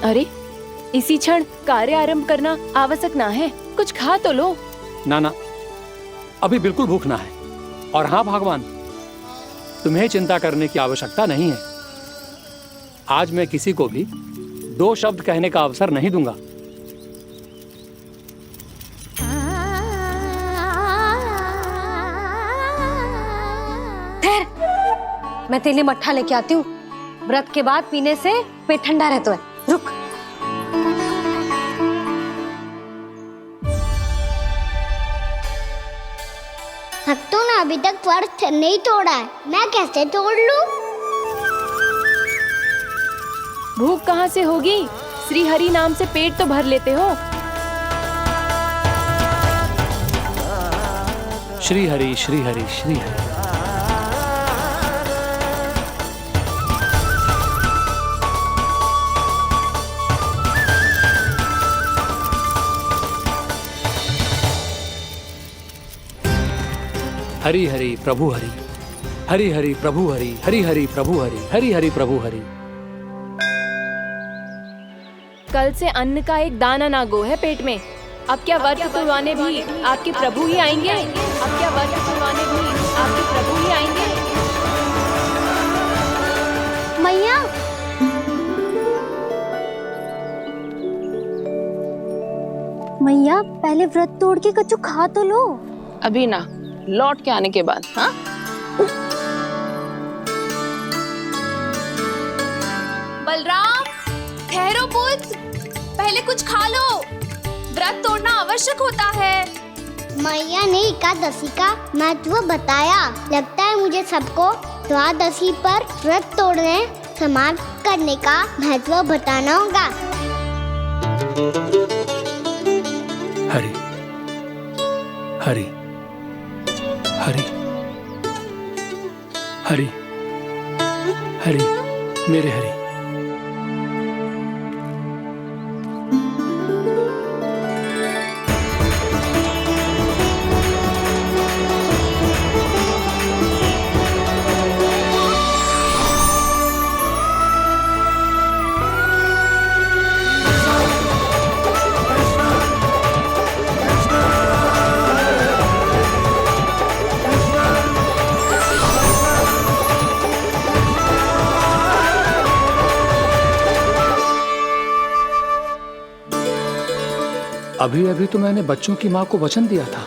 अरे, इसी क्षण कार्य आरंभ करना आवश्यक ना है। कुछ खा तो लो। ना ना, अभी बिल्कुल भूख ना है। और हाँ भगवान, तुम्हें चिंता करने की आवश्यकता नहीं है। आज मैं किसी को भी 2 शब्द कहने का अवसर नहीं दूंगा। ठहर, मैं तेरे लिए मट्ठा लेके आती हूँ। व्रत के बाद पीने से पेट ठंडा रहता है। रुक। भक्तों ने अभी तक व्रत नहीं तोड़ा है, मैं कैसे तोड़ लूं? भूख कहाँ से होगी? श्री हरि नाम से पेट तो भर लेते हो। श्री हरि श्री हरि श्री हरि। हरि हरि प्रभु हरि, हरि हरि प्रभु हरि, हरि हरि प्रभु हरि, हरि हरि प्रभु हरि। कल से अन्न का एक दाना ना गो है पेट में। अब क्या व्रत तुड़वाने भी आपके प्रभु ही आएंगे? अब क्या व्रत तुड़वाने भी आपके प्रभु ही आएंगे? मैया, मैया पहले व्रत तोड़ के कच्चू खा तो लो। अभी ना, लौट के आने के बाद। हाँ, बलराम, ठहरो पुत्र, पहले कुछ खा लो। व्रत तोड़ना आवश्यक होता है। मैया ने एकादशी का महत्व बताया। लगता है मुझे सबको द्वादशी पर व्रत तोड़ने समाप्त करने का महत्व बताना होगा। हरि हरि हरि हरि हरि, मेरे हरि। अभी अभी तो मैंने बच्चों की माँ को वचन दिया था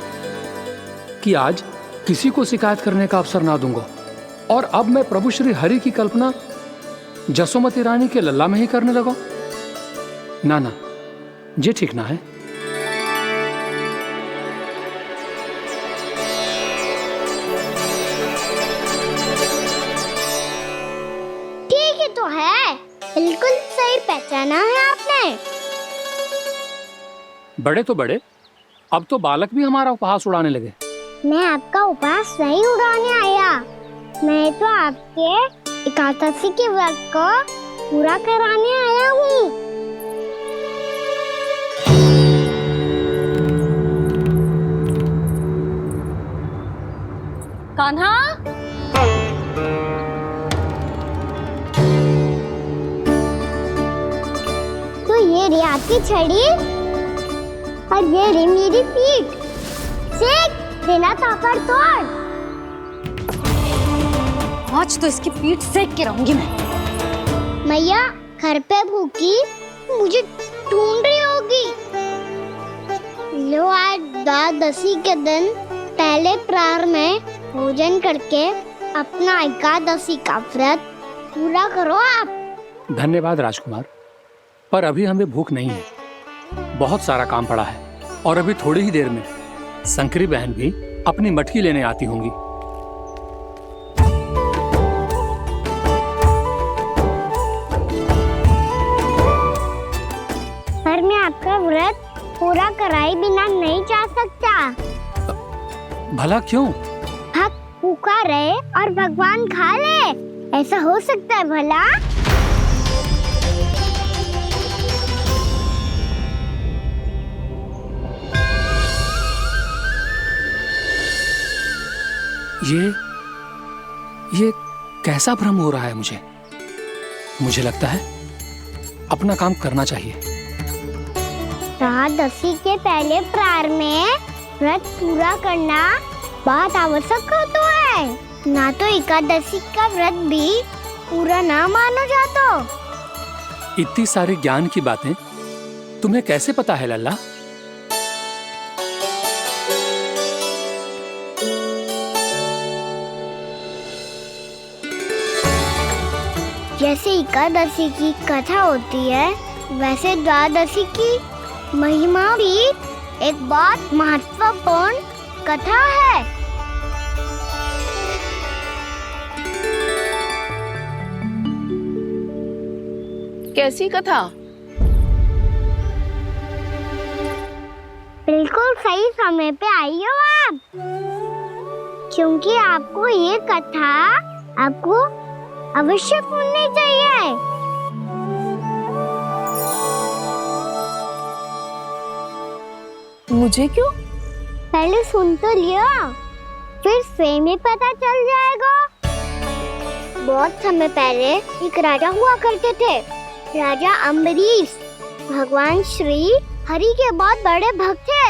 कि आज किसी को शिकायत करने का अवसर ना दूंगा, और अब मैं प्रभु श्री हरि की कल्पना जसोमती रानी के लल्ला में ही करने लगा। ना ना, ये ठीक ना है। ठीक ही तो है, बिल्कुल सही पहचाना है आपने। बड़े तो बड़े, अब तो बालक भी हमारा उपहास उड़ाने लगे। मैं आपका उपहास नहीं उड़ाने आया, मैं तो आपके एकादशी के व्रत को पूरा कराने आया हूँ। कान्हा, तो ये रे आपकी छड़ी और ये रे मेरी पीठ। सेक बिना तापर तोड़। आज तो इसकी पीठ सेक के रहूंगी मैं। मैया घर पे भूखी मुझे ढूंढ रही होगी। लो, आज द्वादशी के दिन पहले प्रहर में भोजन करके अपना एकादशी का व्रत पूरा करो आप। धन्यवाद राजकुमार, पर अभी हमें भूख नहीं है। बहुत सारा काम पड़ा है, और अभी थोड़ी ही देर में शंकरी बहन भी अपनी मटकी लेने आती होंगी। पर मैं आपका व्रत पूरा कराए बिना नहीं जा सकता। भला क्यों? भक्त भूखा रहे और भगवान खा ले, ऐसा हो सकता है भला? ये कैसा भ्रम हो रहा है मुझे लगता है अपना काम करना चाहिए। एकादशी के पहले प्रार में व्रत पूरा करना बहुत आवश्यक होता है, ना तो एकादशी का व्रत भी पूरा ना मानो जातो। इतनी सारी ज्ञान की बातें तुम्हें कैसे पता है लल्ला? जैसे एकादशी की कथा होती है, वैसे द्वादशी की महिमा भी एक बहुत महत्वपूर्ण कथा है। कैसी कथा? बिल्कुल सही समय पे आई हो आप, क्योंकि आपको ये कथा आपको अवश्य सुननी चाहिए। मुझे क्यों? पहले सुन तो लियो, फिर स्वयं ही पता चल जाएगा। बहुत समय पहले एक राजा हुआ करते थे, राजा अम्बरीश। भगवान श्री हरि के बहुत बड़े भक्त थे।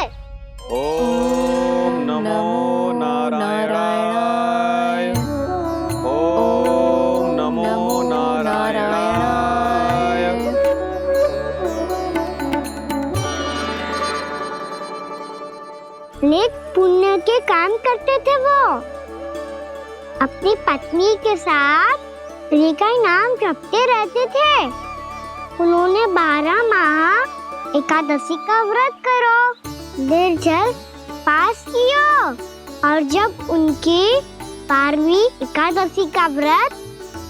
ओम नमो नारायणाय। ओम नमो नारायणाय। नेक पुण्य के काम करते थे वो। अपनी पत्नी के साथ हरि का नाम जपते रहते थे। उन्होंने 12 माह एकादशी का व्रत करो निर्जल पास किया, और जब उनकी 12वीं एकादशी का व्रत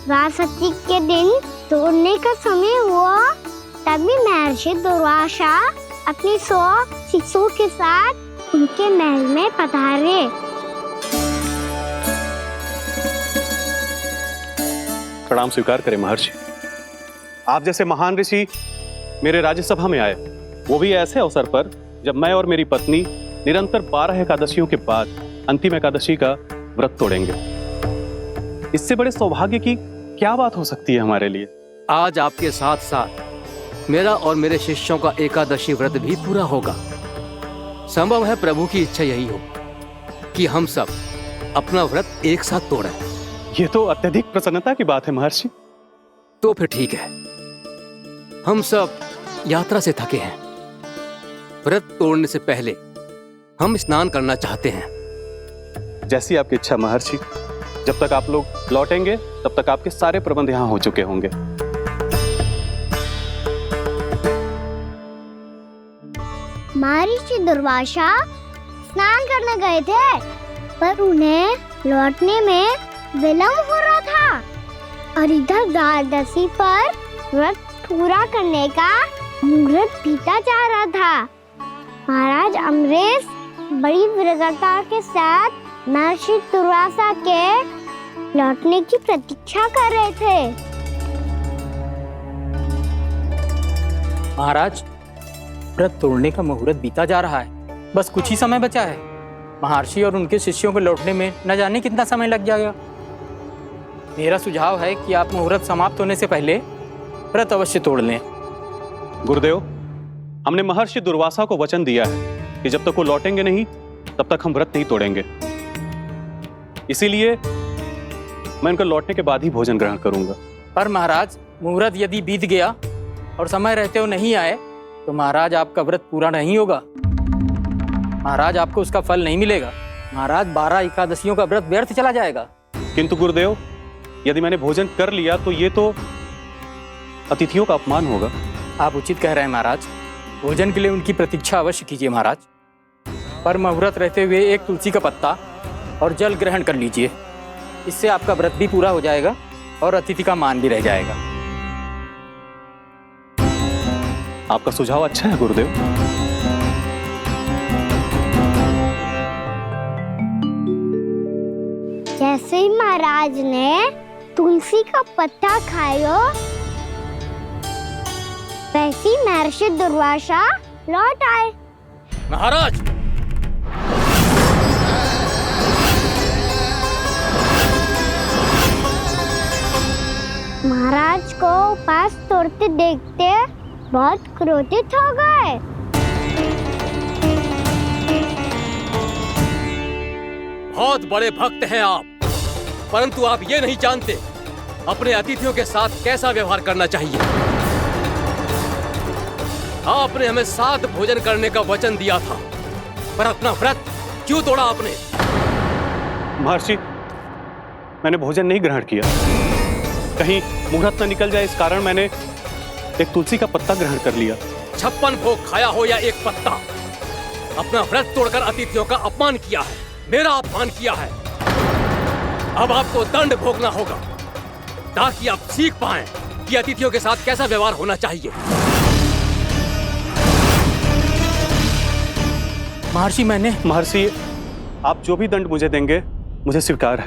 द्वादशी के दिन तोड़ने का समय हुआ, तभी महर्षि दुर्वासा अपनी 100 शिष्यों के साथ उनके महल में पधारे। प्रणाम स्वीकार करें महर्षि। आप जैसे महान ऋषि मेरे राज्यसभा में आए, वो भी ऐसे अवसर पर जब मैं और मेरी पत्नी निरंतर 12 एकादशियों के बाद अंतिम एकादशी का व्रत तोड़ेंगे। इससे बड़े सौभाग्य की क्या बात हो सकती है हमारे लिए। आज आपके साथ साथ मेरा और मेरे शिष्यों का एकादशी व्रत भी पूरा होगा। संभव है प्रभु की इच्छा यही हो कि हम सब अपना व्रत एक साथ तोड़ें। ये तो अत्यधिक प्रसन्नता की बात है महर्षि। तो फिर ठीक है, हम सब यात्रा से थके हैं। व्रत तोड़ने से पहले हम स्नान करना चाहते हैं। जैसी आपकी इच्छा महर्षि। जब तक आप लोग लौटेंगे तब तक आपके सारे प्रबंध यहाँ हो चुके होंगे। महर्षि दुर्वासा स्नान करने गए थे, पर उन्हें लौटने में विलंब हो रहा था, और इधर द्वादशी पर व्रत पूरा करने का मुहूर्त बीता जा रहा था। महाराज अम्बरीश बड़ी विरक्ता के साथ महर्षि दुर्वासा के लौटने की प्रतीक्षा कर रहे थे। महाराज, व्रत तोड़ने का मुहूर्त बीता जा रहा है। बस कुछ ही समय बचा है। महर्षि और उनके शिष्यों को लौटने में न जाने कितना समय लग जाएगा। मेरा सुझाव है कि आप मुहूर्त समाप्त होने से पहले व्रत अवश्य तोड़ लें। गुरुदेव, हमने महर्षि दुर्वासा को वचन दिया है कि जब तक वो लौटेंगे नहीं तब तक हम व्रत नहीं तोड़ेंगे। इसीलिए मैं उनका लौटने के बाद ही भोजन ग्रहण करूंगा। पर महाराज, मुहूर्त यदि बीत गया और समय रहते हो नहीं आए तो महाराज आपका व्रत पूरा नहीं होगा। महाराज, आपको उसका फल नहीं मिलेगा। महाराज, 12 एकादशियों का व्रत व्यर्थ चला जाएगा। किंतु गुरुदेव, यदि मैंने भोजन कर लिया तो ये तो अतिथियों का अपमान होगा। आप उचित कह रहे हैं महाराज। भोजन के लिए उनकी प्रतीक्षा अवश्य कीजिए महाराज। पर मुहूर्त रहते हुए एक तुलसी का पत्ता और जल ग्रहण कर लीजिए। इससे आपका व्रत भी पूरा हो जाएगा और अतिथि का मान भी रह जाएगा। आपका सुझाव अच्छा है गुरुदेव। जैसे ही महाराज ने तुलसी का पत्ता खाया, वैसे ही महर्षि दुर्वासा लौट आए। महाराज, महाराज को उपास तोड़ते देखते बहुत क्रोधित हो गए। बहुत बड़े भक्त हैं आप, परंतु आप ये नहीं जानते अपने अतिथियों के साथ कैसा व्यवहार करना चाहिए। आपने हमें साथ भोजन करने का वचन दिया था, पर अपना व्रत क्यों तोड़ा आपने? महर्षि, मैंने भोजन नहीं ग्रहण किया। कहीं मुहूर्त न निकल जाए इस कारण मैंने एक तुलसी का पत्ता ग्रहण कर लिया। 56 भोग खाया हो या एक पत्ता, अपना व्रत तोड़कर अतिथियों का अपमान किया है, मेरा अपमान किया है। अब आपको दंड भोगना होगा ताकि आप सीख पाएं कि अतिथियों के साथ कैसा व्यवहार होना चाहिए। महर्षि, आप जो भी दंड मुझे देंगे मुझे स्वीकार है,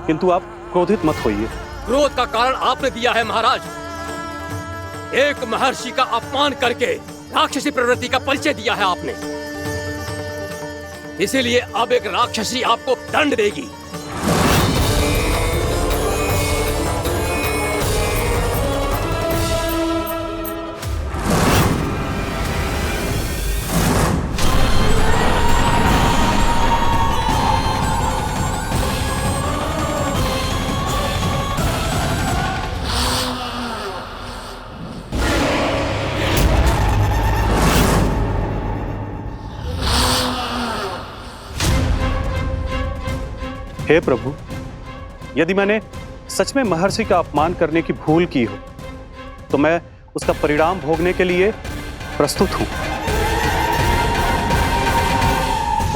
किंतु आप क्रोधित मत होइए। क्रोध का कारण आपने दिया है महाराज। एक महर्षि का अपमान करके राक्षसी प्रवृत्ति का परिचय दिया है आपने, इसीलिए अब एक राक्षसी आपको दंड देगी। हे प्रभु, यदि मैंने सच में महर्षि का अपमान करने की भूल की हो तो मैं उसका परिणाम भोगने के लिए प्रस्तुत हूं।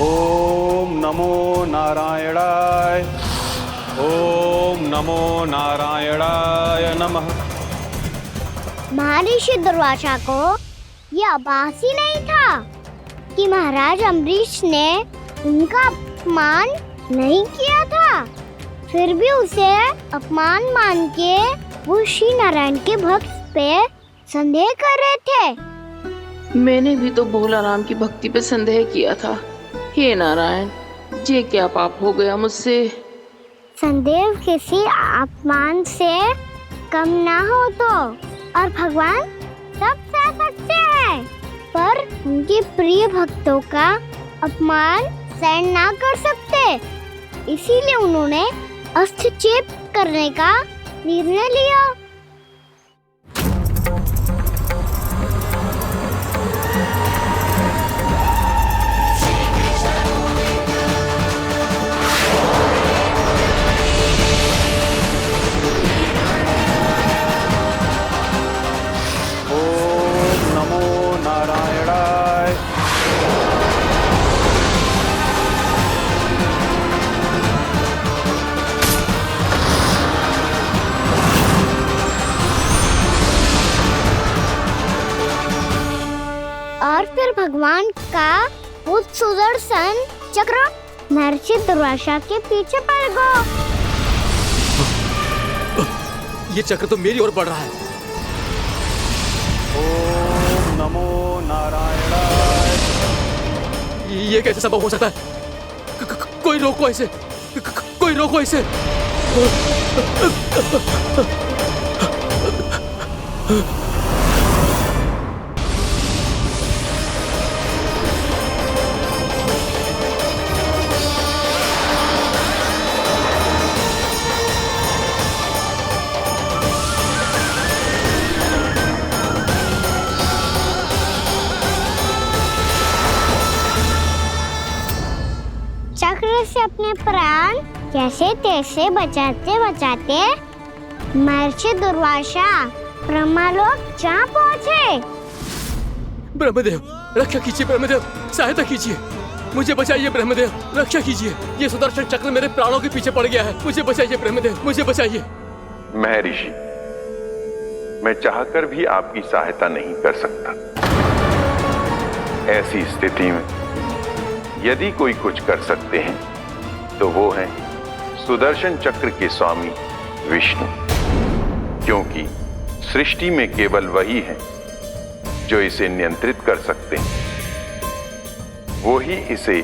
ओम नमो नारायणाय, ओम नमो नारायणाय नमः। महर्षि दुर्वासा को यह आभास ही नहीं था कि महाराज अम्बरीश ने उनका अपमान नहीं किया था, फिर भी उसे अपमान मान के वो श्री नारायण के भक्त पे संदेह कर रहे थे। मैंने भी तो भोला राम की भक्ति पे संदेह किया था। हे नारायण, ये क्या पाप हो गया मुझसे? संदेह किसी अपमान से कम ना हो तो, और भगवान सब सह सकते हैं, पर उनके प्रिय भक्तों का अपमान सहन ना कर सकते, इसीलिए उन्होंने हस्तक्षेप करने का निर्णय लिया। ओम नमो नारायणाय। और फिर भगवान का वो सुदर्शन चक्र महर्षि दुर्वासा के पीछे पड़ गया। ये चक्र तो मेरी ओर बढ़ रहा है। ओम नमो नारायणाय। ये कैसे संभव हो सकता है? कोई रोको इसे, कोई रोको इसे। चक्र से अपने प्राण जैसे तैसे बचाते बचाते महर्षि दुर्वासा ब्रह्मलोक जा पहुँचे। ब्रह्मदेव, रक्षा कीजिए ब्रह्मदेव, सहायता कीजिए, मुझे बचाइए ब्रह्मदेव, रक्षा कीजिए। ये सुदर्शन चक्र मेरे प्राणों के पीछे पड़ गया है, मुझे बचाइए ब्रह्मदेव, मुझे बचाइए। महर्षि, मैं चाहकर भी आपकी सहायता नहीं कर सकता। ऐसी स्थिति में यदि कोई कुछ कर सकते हैं तो वो है सुदर्शन चक्र के स्वामी विष्णु, क्योंकि सृष्टि में केवल वही है जो इसे नियंत्रित कर सकते हैं। वो ही इसे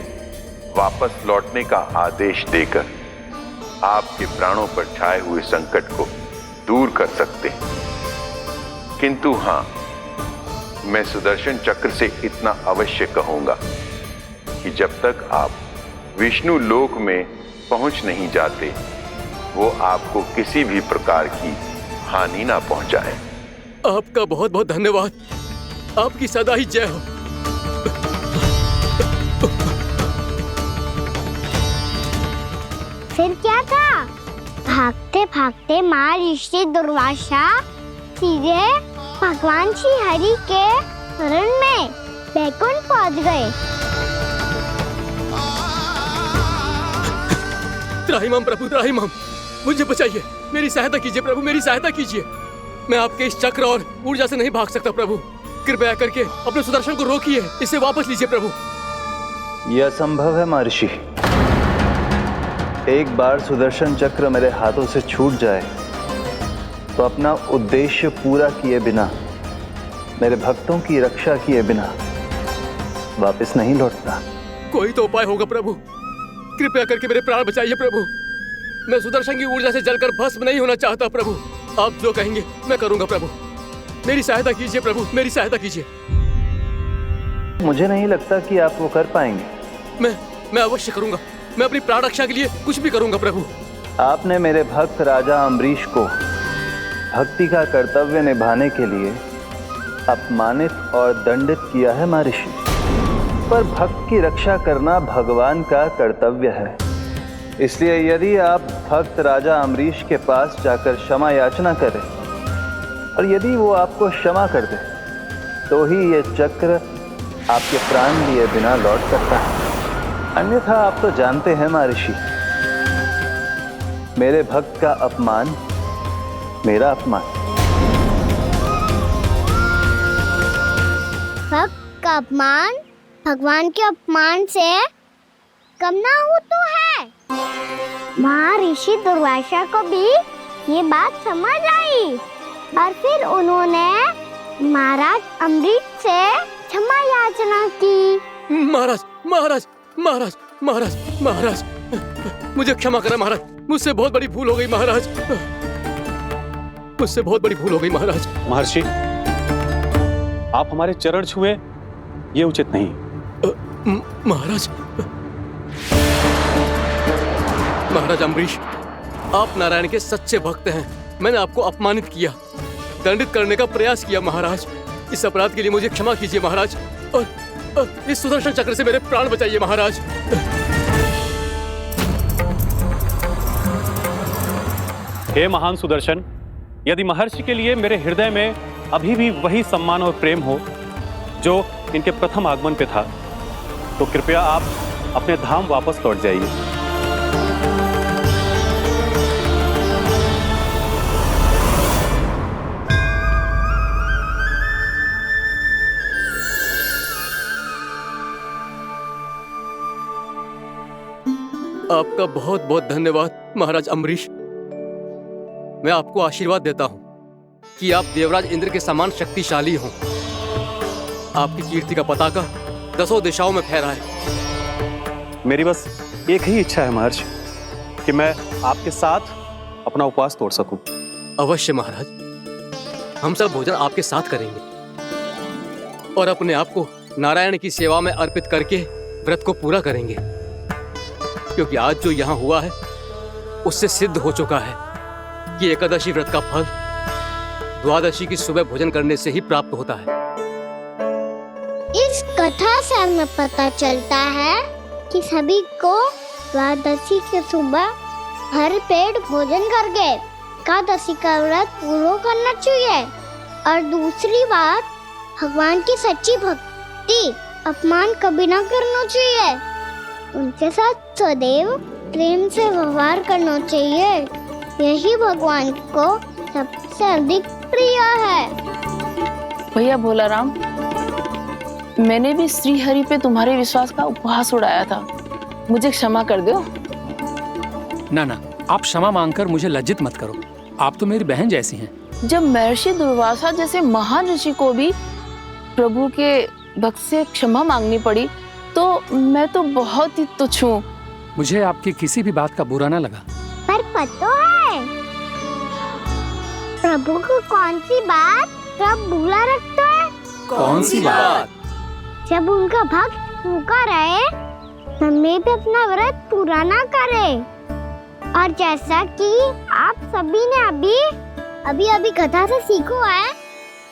वापस लौटने का आदेश देकर आपके प्राणों पर छाए हुए संकट को दूर कर सकते, किंतु हां, मैं सुदर्शन चक्र से इतना अवश्य कहूंगा कि जब तक आप विष्णु लोक में पहुंच नहीं जाते, वो आपको किसी भी प्रकार की हानि ना पहुंचाए। आपका बहुत बहुत धन्यवाद। आपकी सदा ही जय हो। फिर क्या था? भागते भागते महर्षि दुर्वासा सीधे भगवान श्री हरि के शरण में बैकुंठ पहुंच गए। त्राहिमाम प्रभु, त्राहिमाम, मुझे बचाइए, मेरी सहायता कीजिए प्रभु, मेरी सहायता कीजिए। मैं आपके इस चक्र और ऊर्जा से नहीं भाग सकता प्रभु। कृपया करके अपने सुदर्शन को रोकिए, इसे वापस लीजिए प्रभु। यह असंभव है महर्षि। एक बार सुदर्शन चक्र मेरे हाथों से छूट जाए तो अपना उद्देश्य पूरा किए बिना, मेरे भक्तों की रक्षा किए बिना वापस नहीं लौटता। कोई तो उपाय होगा प्रभु, कृपया करके मेरे प्राण बचाइए प्रभु। मैं सुदर्शन की ऊर्जा से जलकर भस्म नहीं होना चाहता प्रभु। आप जो कहेंगे मैं करूंगा प्रभु। मेरी सहायता कीजिए प्रभु, मेरी सहायता कीजिए। मुझे नहीं लगता कि आप वो कर पाएंगे। मैं अवश्य करूंगा। मैं अपनी प्राण रक्षा के लिए कुछ भी करूंगा प्रभु। आपने मेरे भक्त राजा अम्बरीश को भक्ति का कर्तव्य निभाने के लिए अपमानित और दंडित किया है महर्षि, पर भक्त की रक्षा करना भगवान का कर्तव्य है। इसलिए यदि आप भक्त राजा अम्बरीश के पास जाकर क्षमा याचना करें और यदि वो आपको क्षमा कर दे, तो ही ये चक्र आपके प्राण लिए बिना लौट सकता है। अन्यथा आप तो जानते हैं महर्षि, मेरे भक्त का अपमान मेरा अपमान। भक्त का अपमान भगवान के अपमान से कम ना हो तो है। महर्षि दुर्वासा को भी ये बात समझ आई और फिर उन्होंने महाराज अम्बरीश से क्षमा याचना की। महाराज महाराज महाराज महाराज महाराज, मुझे क्षमा करें महाराज, मुझसे बहुत बड़ी भूल हो गई महाराज, मुझसे बहुत बड़ी भूल हो गई महाराज। महर्षि, आप हमारे चरण छुए ये उचित नहीं। महाराज, महाराज अम्बरीश, आप नारायण के सच्चे भक्त हैं। मैंने आपको अपमानित किया, दंडित करने का प्रयास किया महाराज। इस अपराध के लिए मुझे क्षमा कीजिए महाराज, और इस सुदर्शन चक्र से मेरे प्राण बचाइए महाराज। हे महान सुदर्शन, यदि महर्षि के लिए मेरे हृदय में अभी भी वही सम्मान और प्रेम हो जो इनके प्रथम आगमन पे था, तो कृपया आप अपने धाम वापस लौट जाइए। आपका बहुत बहुत धन्यवाद महाराज अम्बरीश। मैं आपको आशीर्वाद देता हूं कि आप देवराज इंद्र के समान शक्तिशाली हों। आपकी कीर्ति का पताका 10 दिशाओं में फहराए। मेरी बस एक ही इच्छा है महर्षि, कि मैं आपके साथ अपना उपवास तोड़ सकूं। अवश्य महाराज, हम सब भोजन आपके साथ करेंगे और अपने आप को नारायण की सेवा में अर्पित करके व्रत को पूरा करेंगे, क्योंकि आज जो यहाँ हुआ है उससे सिद्ध हो चुका है कि एकादशी व्रत का फल द्वादशी की सुबह भोजन करने से ही प्राप्त होता है। इस कथा से हमें पता चलता है कि सभी को द्वादशी के सुबह भर पेट भोजन करके एकादशी का व्रत पूरा करना चाहिए। और दूसरी बात, भगवान की सच्ची भक्ति अपमान कभी ना करना चाहिए। उनके साथ सदैव प्रेम से व्यवहार करना चाहिए। यही भगवान को सबसे अधिक प्रिय है। भैया भोलाराम, मैंने भी श्री हरि पे तुम्हारे विश्वास का उपहास उड़ाया था, मुझे क्षमा कर दो। ना ना, आप क्षमा मांगकर मुझे लज्जित मत करो। आप तो मेरी बहन जैसी हैं। जब महर्षि दुर्वासा जैसे महान ऋषि को भी प्रभु के भक्त से क्षमा मांगनी पड़ी, तो मैं तो बहुत ही तुच्छ हूँ। मुझे आपकी किसी भी बात का बुरा ना लगा। पर पता है, प्रभु को कौन सी बात सब भूला रखता है? कौन सी बात? जब उनका भक्त भूखा रहे, हमें भी अपना व्रत पूरा ना करे। और जैसा कि आप सभी ने अभी कथा से सीखो है,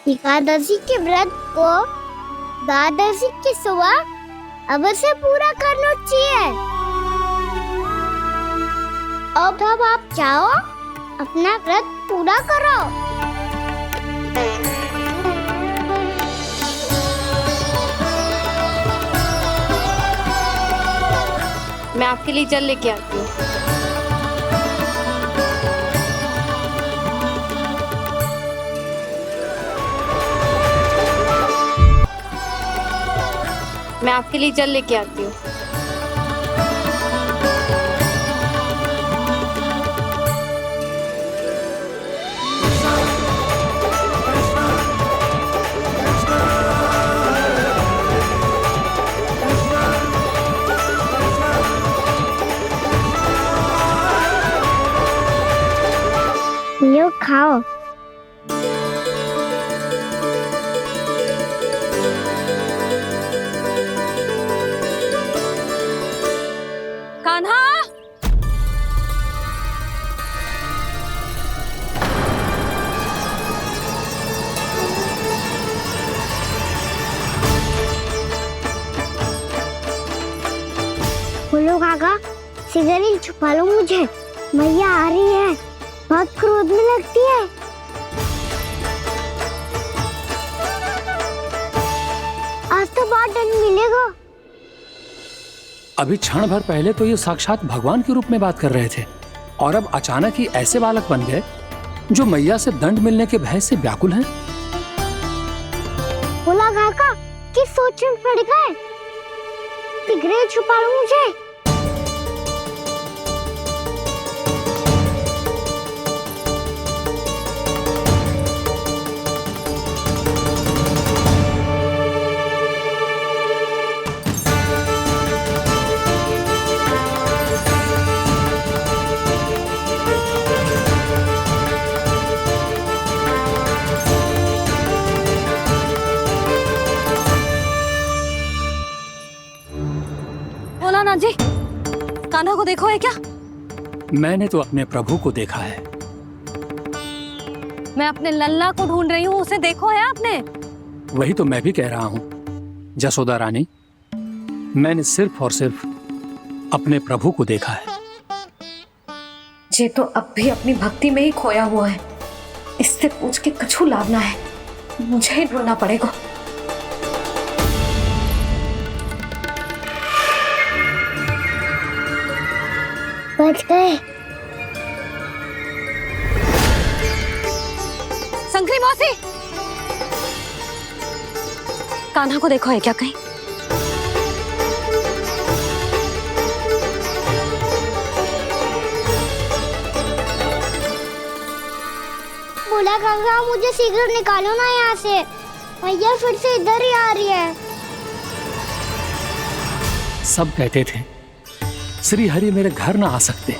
एकादशी के व्रत को द्वादशी की सुबह अवश्य पूरा करना चाहिए। अब आप जाओ, अपना व्रत पूरा करो। मैं आपके लिए जल लेके आती हूँ। मैं आपके लिए जल लेके आती हूँ। लो खाओ। कान्हा, बोलो काका, सिगरेट छुपा लो मुझे, मैया आ रही है, बहुत क्रोध में लगती है। आज तो बहुत दंड मिलेगा। अभी क्षण भर पहले तो ये साक्षात भगवान के रूप में बात कर रहे थे, और अब अचानक ही ऐसे बालक बन गए जो मैया से दंड मिलने के भय से व्याकुल हैं। बोला काका, किस सोच में पड़ गए? सिगरेट छुपा लो मुझे। बोला जी, कान्हा को देखो है क्या? मैंने तो अपने प्रभु को देखा है। मैं अपने लल्ला को ढूंढ रही हूँ, उसे देखो है आपने? वही तो मैं भी कह रहा हूँ जसोदा रानी, मैंने सिर्फ और सिर्फ अपने प्रभु को देखा है। ये तो अब भी अपनी भक्ति में ही खोया हुआ है, इससे पूछ के कछु लाभ ना है, मुझे ही ढूंढना पड़ेगा। बच गए। शंकरी मौसी, कान्हा को देखो है क्या कहीं? बोला गंगा, मुझे सिगरेट निकालो ना यहाँ से, भैया फिर से इधर ही आ रही है। सब कहते थे श्री हरि मेरे घर ना आ सकते,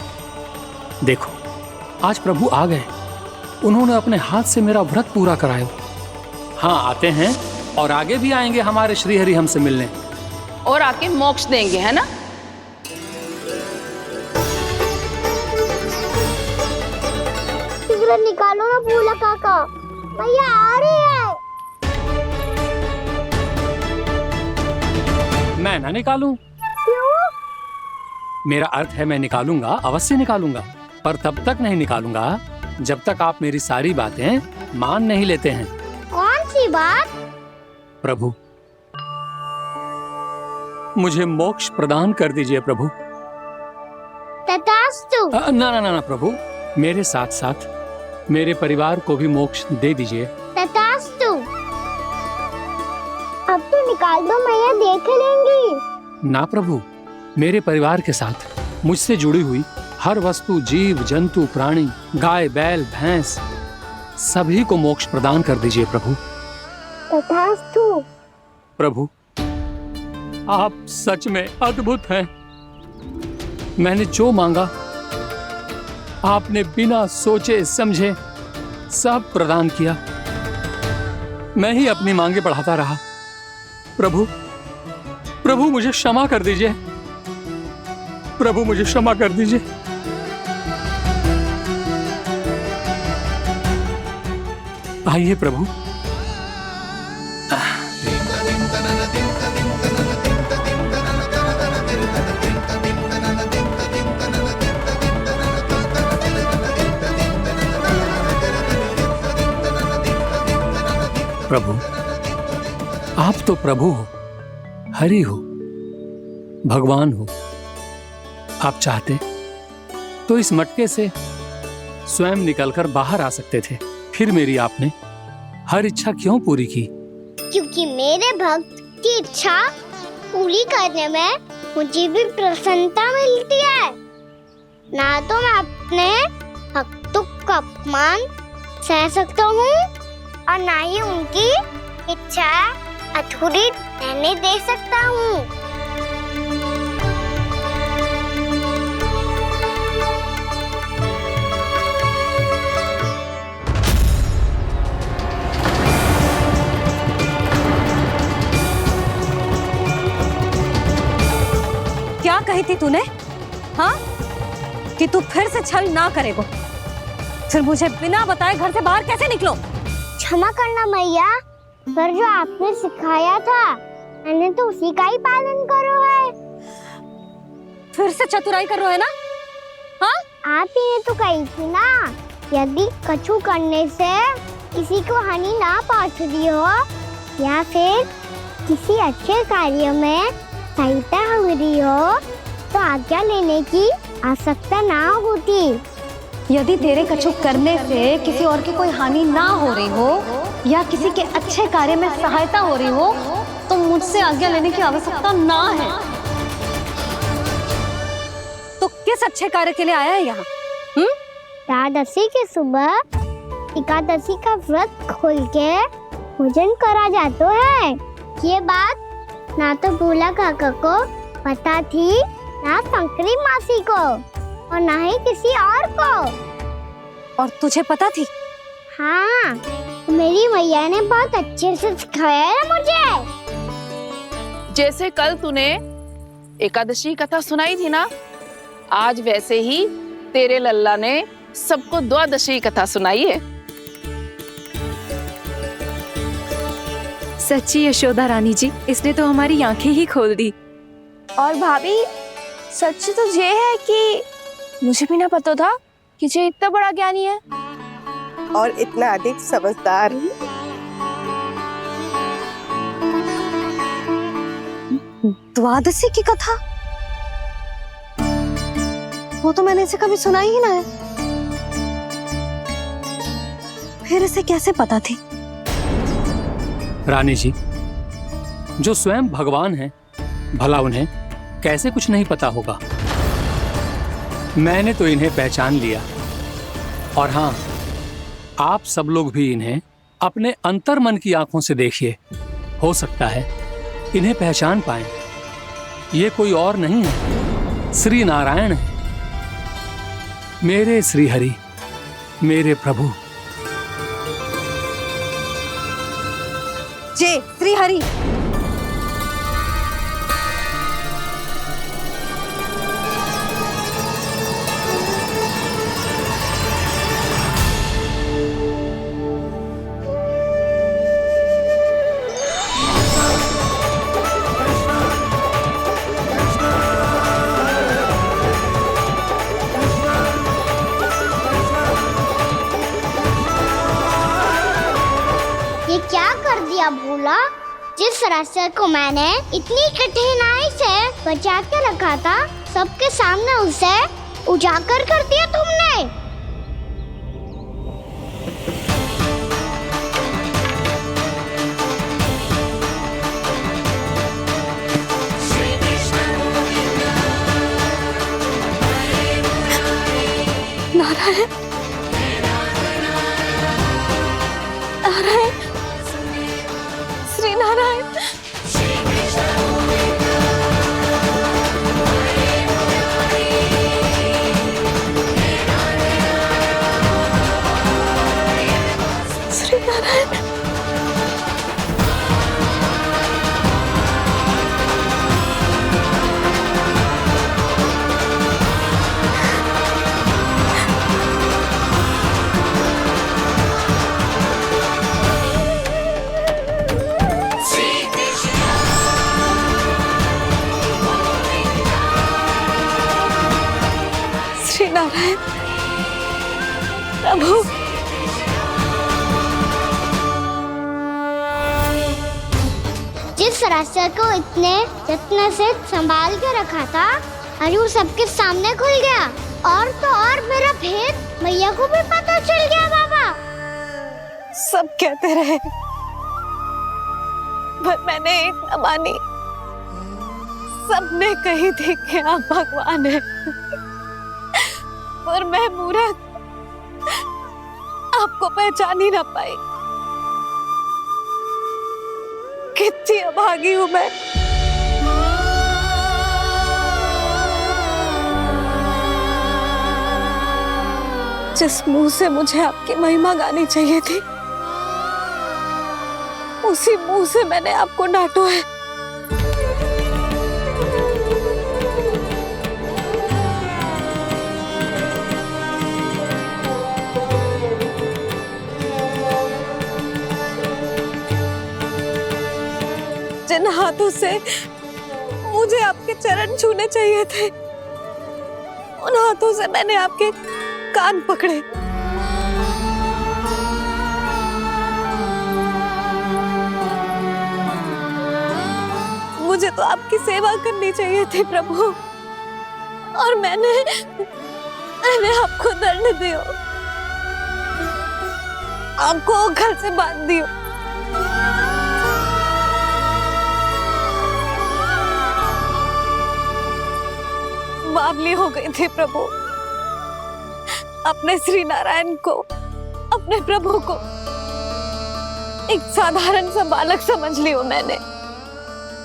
देखो आज प्रभु आ गए, उन्होंने अपने हाथ से मेरा व्रत पूरा कराया। हाँ, आते हैं और आगे भी आएंगे हमारे श्री हरि हमसे मिलने, और आके मोक्ष देंगे, है ना? सिगरेट निकालो ना भोला काका, भैया आ रही है। मैं ना निकालूं? क्यों? मेरा अर्थ है मैं निकालूंगा, अवश्य निकालूंगा, पर तब तक नहीं निकालूंगा जब तक आप मेरी सारी बातें मान नहीं लेते हैं। कौन सी बात? प्रभु, मुझे मोक्ष प्रदान कर दीजिए प्रभु। तथास्तु। ना ना ना ना प्रभु, मेरे साथ साथ मेरे परिवार को भी मोक्ष दे दीजिए। तथास्तु। अब तो निकाल दो, मैया देख लेंगी। ना प्रभु, मेरे परिवार के साथ मुझसे जुड़ी हुई हर वस्तु, जीव जंतु, प्राणी, गाय बैल भैंस, सभी को मोक्ष प्रदान कर दीजिए प्रभु। तथास्तु। प्रभु, आप सच में अद्भुत हैं। मैंने जो मांगा आपने बिना सोचे समझे सब प्रदान किया। मैं ही अपनी मांगे बढ़ाता रहा। प्रभु, प्रभु मुझे क्षमा कर दीजिए। प्रभु मुझे क्षमा कर दीजिए। आइए प्रभु। प्रभु, आप तो प्रभु हो, हरि हो, भगवान हो। आप चाहते तो इस मटके से स्वयं निकलकर बाहर आ सकते थे, फिर मेरी आपने हर इच्छा क्यों पूरी की? क्योंकि मेरे भक्त की इच्छा पूरी करने में मुझे भी प्रसन्नता मिलती है। ना तो मैं अपने भक्तों का अपमान सह सकता हूँ और ना ही उनकी इच्छा अधूरी रहने दे सकता हूँ। क्या कही थी तूने? हाँ, कि तू फिर से छल ना करेगा। फिर मुझे बिना बताए घर से बाहर कैसे निकलो? क्षमा करना मैया, पर जो आपने सिखाया था मैंने तो उसी का ही पालन करो है। फिर से चतुराई कर रहे हो है ना? हाँ, आप ही ने तो कही थी ना, यदि कछु करने से किसी को हानि ना पहुंचती हो या फिर किसी अच्छे कार्य में सहायता हो रही हो तो आज्ञा लेने की आवश्यकता ना होती। यदि तेरे कछु करने से किसी और की कोई हानि ना हो रही हो या किसी के अच्छे कार्य में सहायता हो रही हो तो मुझसे आज्ञा लेने की आवश्यकता ना है। तो किस अच्छे कार्य के लिए आया है यहाँ? एकादशी की सुबह एकादशी का व्रत खोल के भोजन करा जाता है। ये बात ना तो भोला काका को पता थी, ना शंकरी मासी को और ना ही किसी और को। और तुझे पता थी? हाँ, मेरी मैया ने बहुत अच्छे से सिखाया है मुझे। जैसे कल तूने एकादशी कथा सुनाई थी ना, आज वैसे ही तेरे लल्ला ने सबको द्वादशी कथा सुनाई है। सच्ची यशोदा रानी जी, इसने तो हमारी आंखें ही खोल दी। और भाभी, सच तो ये है कि मुझे भी ना पता था कि ये इतना बड़ा ज्ञानी है और इतना अधिक समझदार। द्वादशी की कथा? वो तो मैंने इसे कभी सुना ही ना है। फिर इसे कैसे पता थी? रानी जी, जो स्वयं भगवान हैं, भला उन्हें कैसे कुछ नहीं पता होगा? मैंने तो इन्हें पहचान लिया। और हाँ, आप सब लोग भी इन्हें अपने अंतर मन की आंखों से देखिए, हो सकता है इन्हें पहचान पाएं। ये कोई और नहीं है, श्री नारायण है, मेरे श्री हरि, मेरे प्रभु। जय श्री हरि। ये क्या कर दिया भोला? जिस रास्ते को मैंने इतनी कठिनाई से बचा के रखा था, सबके सामने उसे उजागर कर दिया तुमने। नारायण, नारायण, श्री नारायण। श्री नारायण प्रभु। जिस रास्ते को इतने यत्न से संभाल के रखा था, आज वो सबके सामने खुल गया। और तो और मेरा भेद मैया को भी पता चल गया। बाबा सब कहते रहे पर मैंने एक न मानी। सबने कही थी कि आप भगवान हैं, पर मैं मूर्ख आपको पहचान ही ना पाई। कितनी अभागी हूं मैं। जिस मुंह से मुझे आपकी महिमा गानी चाहिए थी, उसी मुंह से मैंने आपको डांटा है। जिन हाथों से मुझे आपके चरण छूने चाहिए थे, उन हाथों से मैंने आपके कान पकड़े। मुझे तो आपकी सेवा करनी चाहिए थी प्रभु, और मैंने आपको दंड दियो, आपको घर से बांध दियो। बावली हो गई थी प्रभु। अपने श्री नारायण को, अपने प्रभु को एक साधारण सा बालक समझ लियो मैंने।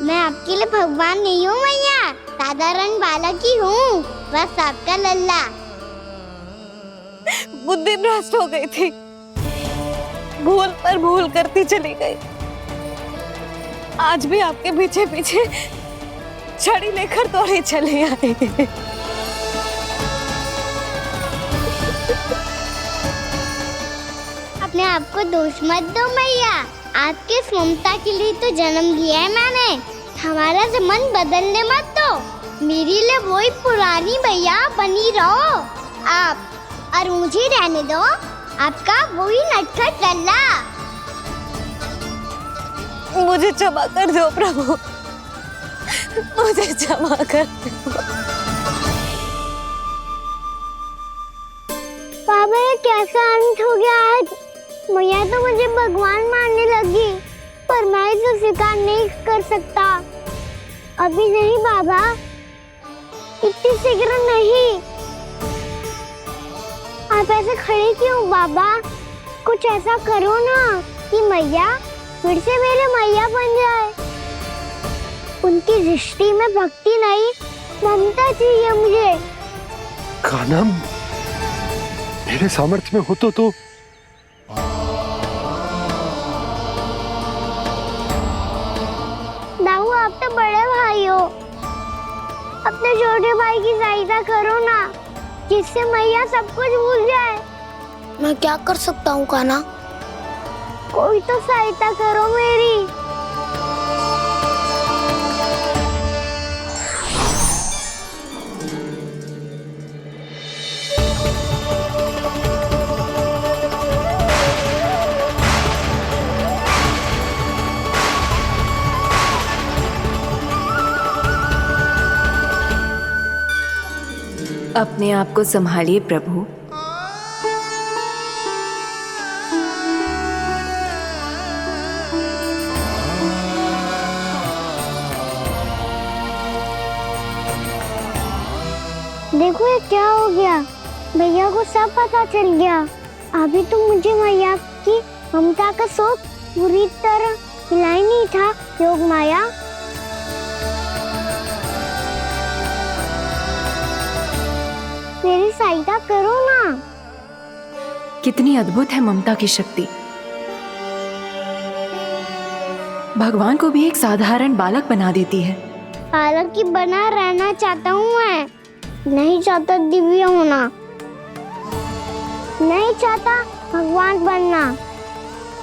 मैं आपके लिए भगवान नहीं हूँ मैया, साधारण बालक ही हूँ, बस आपका लल्ला। बुद्धि भ्रष्ट हो गई थी, भूल पर भूल करती चली गई। आज भी आपके पीछे पीछे छड़ी लेकर दौड़ी चली आई। अपने आप को दोष मत दो मैया, आपके ममता के लिए तो जन्म लिया है मैंने। हमारा से मन बदलने मत दो। मेरे लिए वही पुरानी मैया बनी रहो आप, और मुझे रहने दो आपका वही नटखट लल्ला। मुझे क्षमा कर दो प्रभु, मुझे क्षमा कर दो। बाबा ये कैसा अंत हो गया आज? मैया तो मुझे भगवान मानने लगी, पर मैं इसे स्वीकार नहीं कर सकता। अभी नहीं बाबा, इतनी शीघ्र नहीं। आप ऐसे खड़े क्यों बाबा? कुछ ऐसा करो ना कि मैया फिर से मेरे मैया बन जाए। उनकी दृष्टि में भक्ति नहीं, ममता चाहिए मुझे। कान्हा, मेरे सामर्थ्य में हो तो दाऊ, आप तो बड़े भाई हो, अपने छोटे भाई की सहायता करो ना, जिससे मैया सब कुछ भूल जाए। मैं क्या कर सकता हूँ कान्हा? कोई तो सहायता करो मेरी। अपने आप को संभालिए प्रभु। देखो ये क्या हो गया, भैया को सब पता चल गया। अभी तो मुझे मैया की ममता का शौक पूरी तरह मिला ही नहीं था। योग माया, मेरी सहायता करो ना। कितनी अद्भुत है ममता की शक्ति। भगवान को भी एक साधारण बालक बना देती है। बालक की बना रहना चाहता हूँ मैं, नहीं चाहता दिव्य होना, नहीं चाहता भगवान बनना।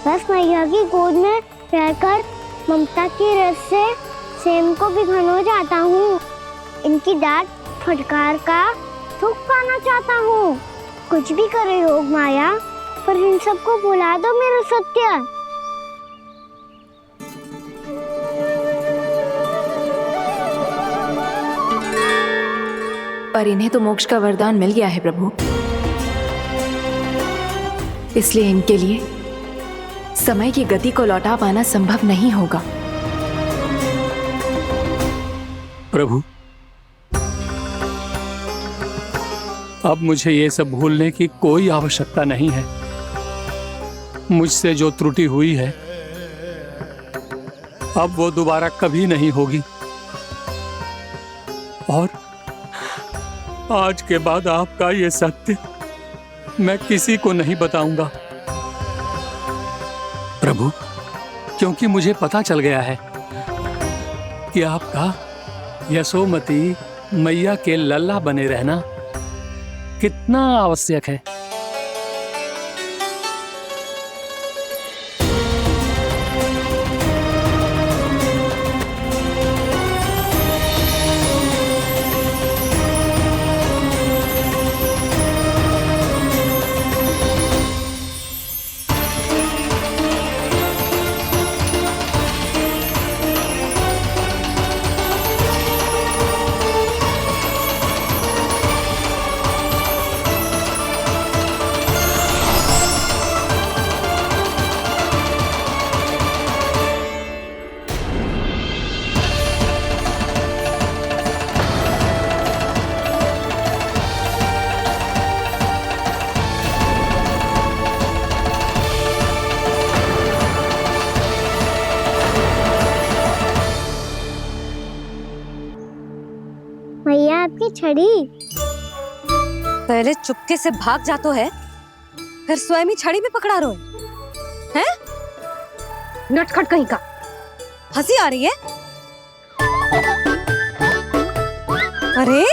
बस मैया की गोद में रहकर ममता की रस से सेम को भी घनो चाहता हूँ। इनकी डांट फटकार का सुख पाना चाहता हूँ। कुछ भी करे योग माया, पर इन सबको भुला दो मेरा सत्य। पर इन्हें तो मोक्ष का वरदान मिल गया है प्रभु, इसलिए इनके लिए समय की गति को लौटा पाना संभव नहीं होगा। प्रभु, अब मुझे ये सब भूलने की कोई आवश्यकता नहीं है। मुझसे जो त्रुटि हुई है अब वो दोबारा कभी नहीं होगी, और आज के बाद आपका ये सत्य मैं किसी को नहीं बताऊंगा प्रभु, क्योंकि मुझे पता चल गया है कि आपका यशोमती मैया के लल्ला बने रहना कितना आवश्यक है। मैया आपकी छड़ी। पहले चुपके से भाग जातो है, फिर स्वयं ही छड़ी भी पकड़ा रो है? नटखट कहीं का। हंसी आ रही है? अरे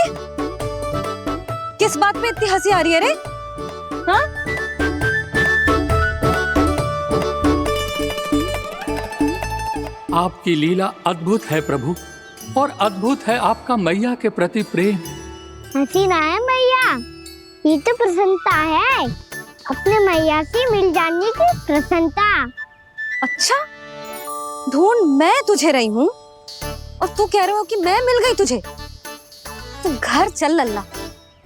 किस बात पे इतनी हंसी आ रही है रे? हाँ? आपकी लीला अद्भुत है प्रभु, और अद्भुत है आपका मैया के प्रति प्रेम। हंसी ना है मैया, ये तो प्रसन्नता है, अपने मैया से मिल जाने की प्रसन्नता। अच्छा, ढूंढ मैं तुझे रही हूँ और तू कह रहे हो कि मैं मिल गई तुझे। तू घर चल लल्ला,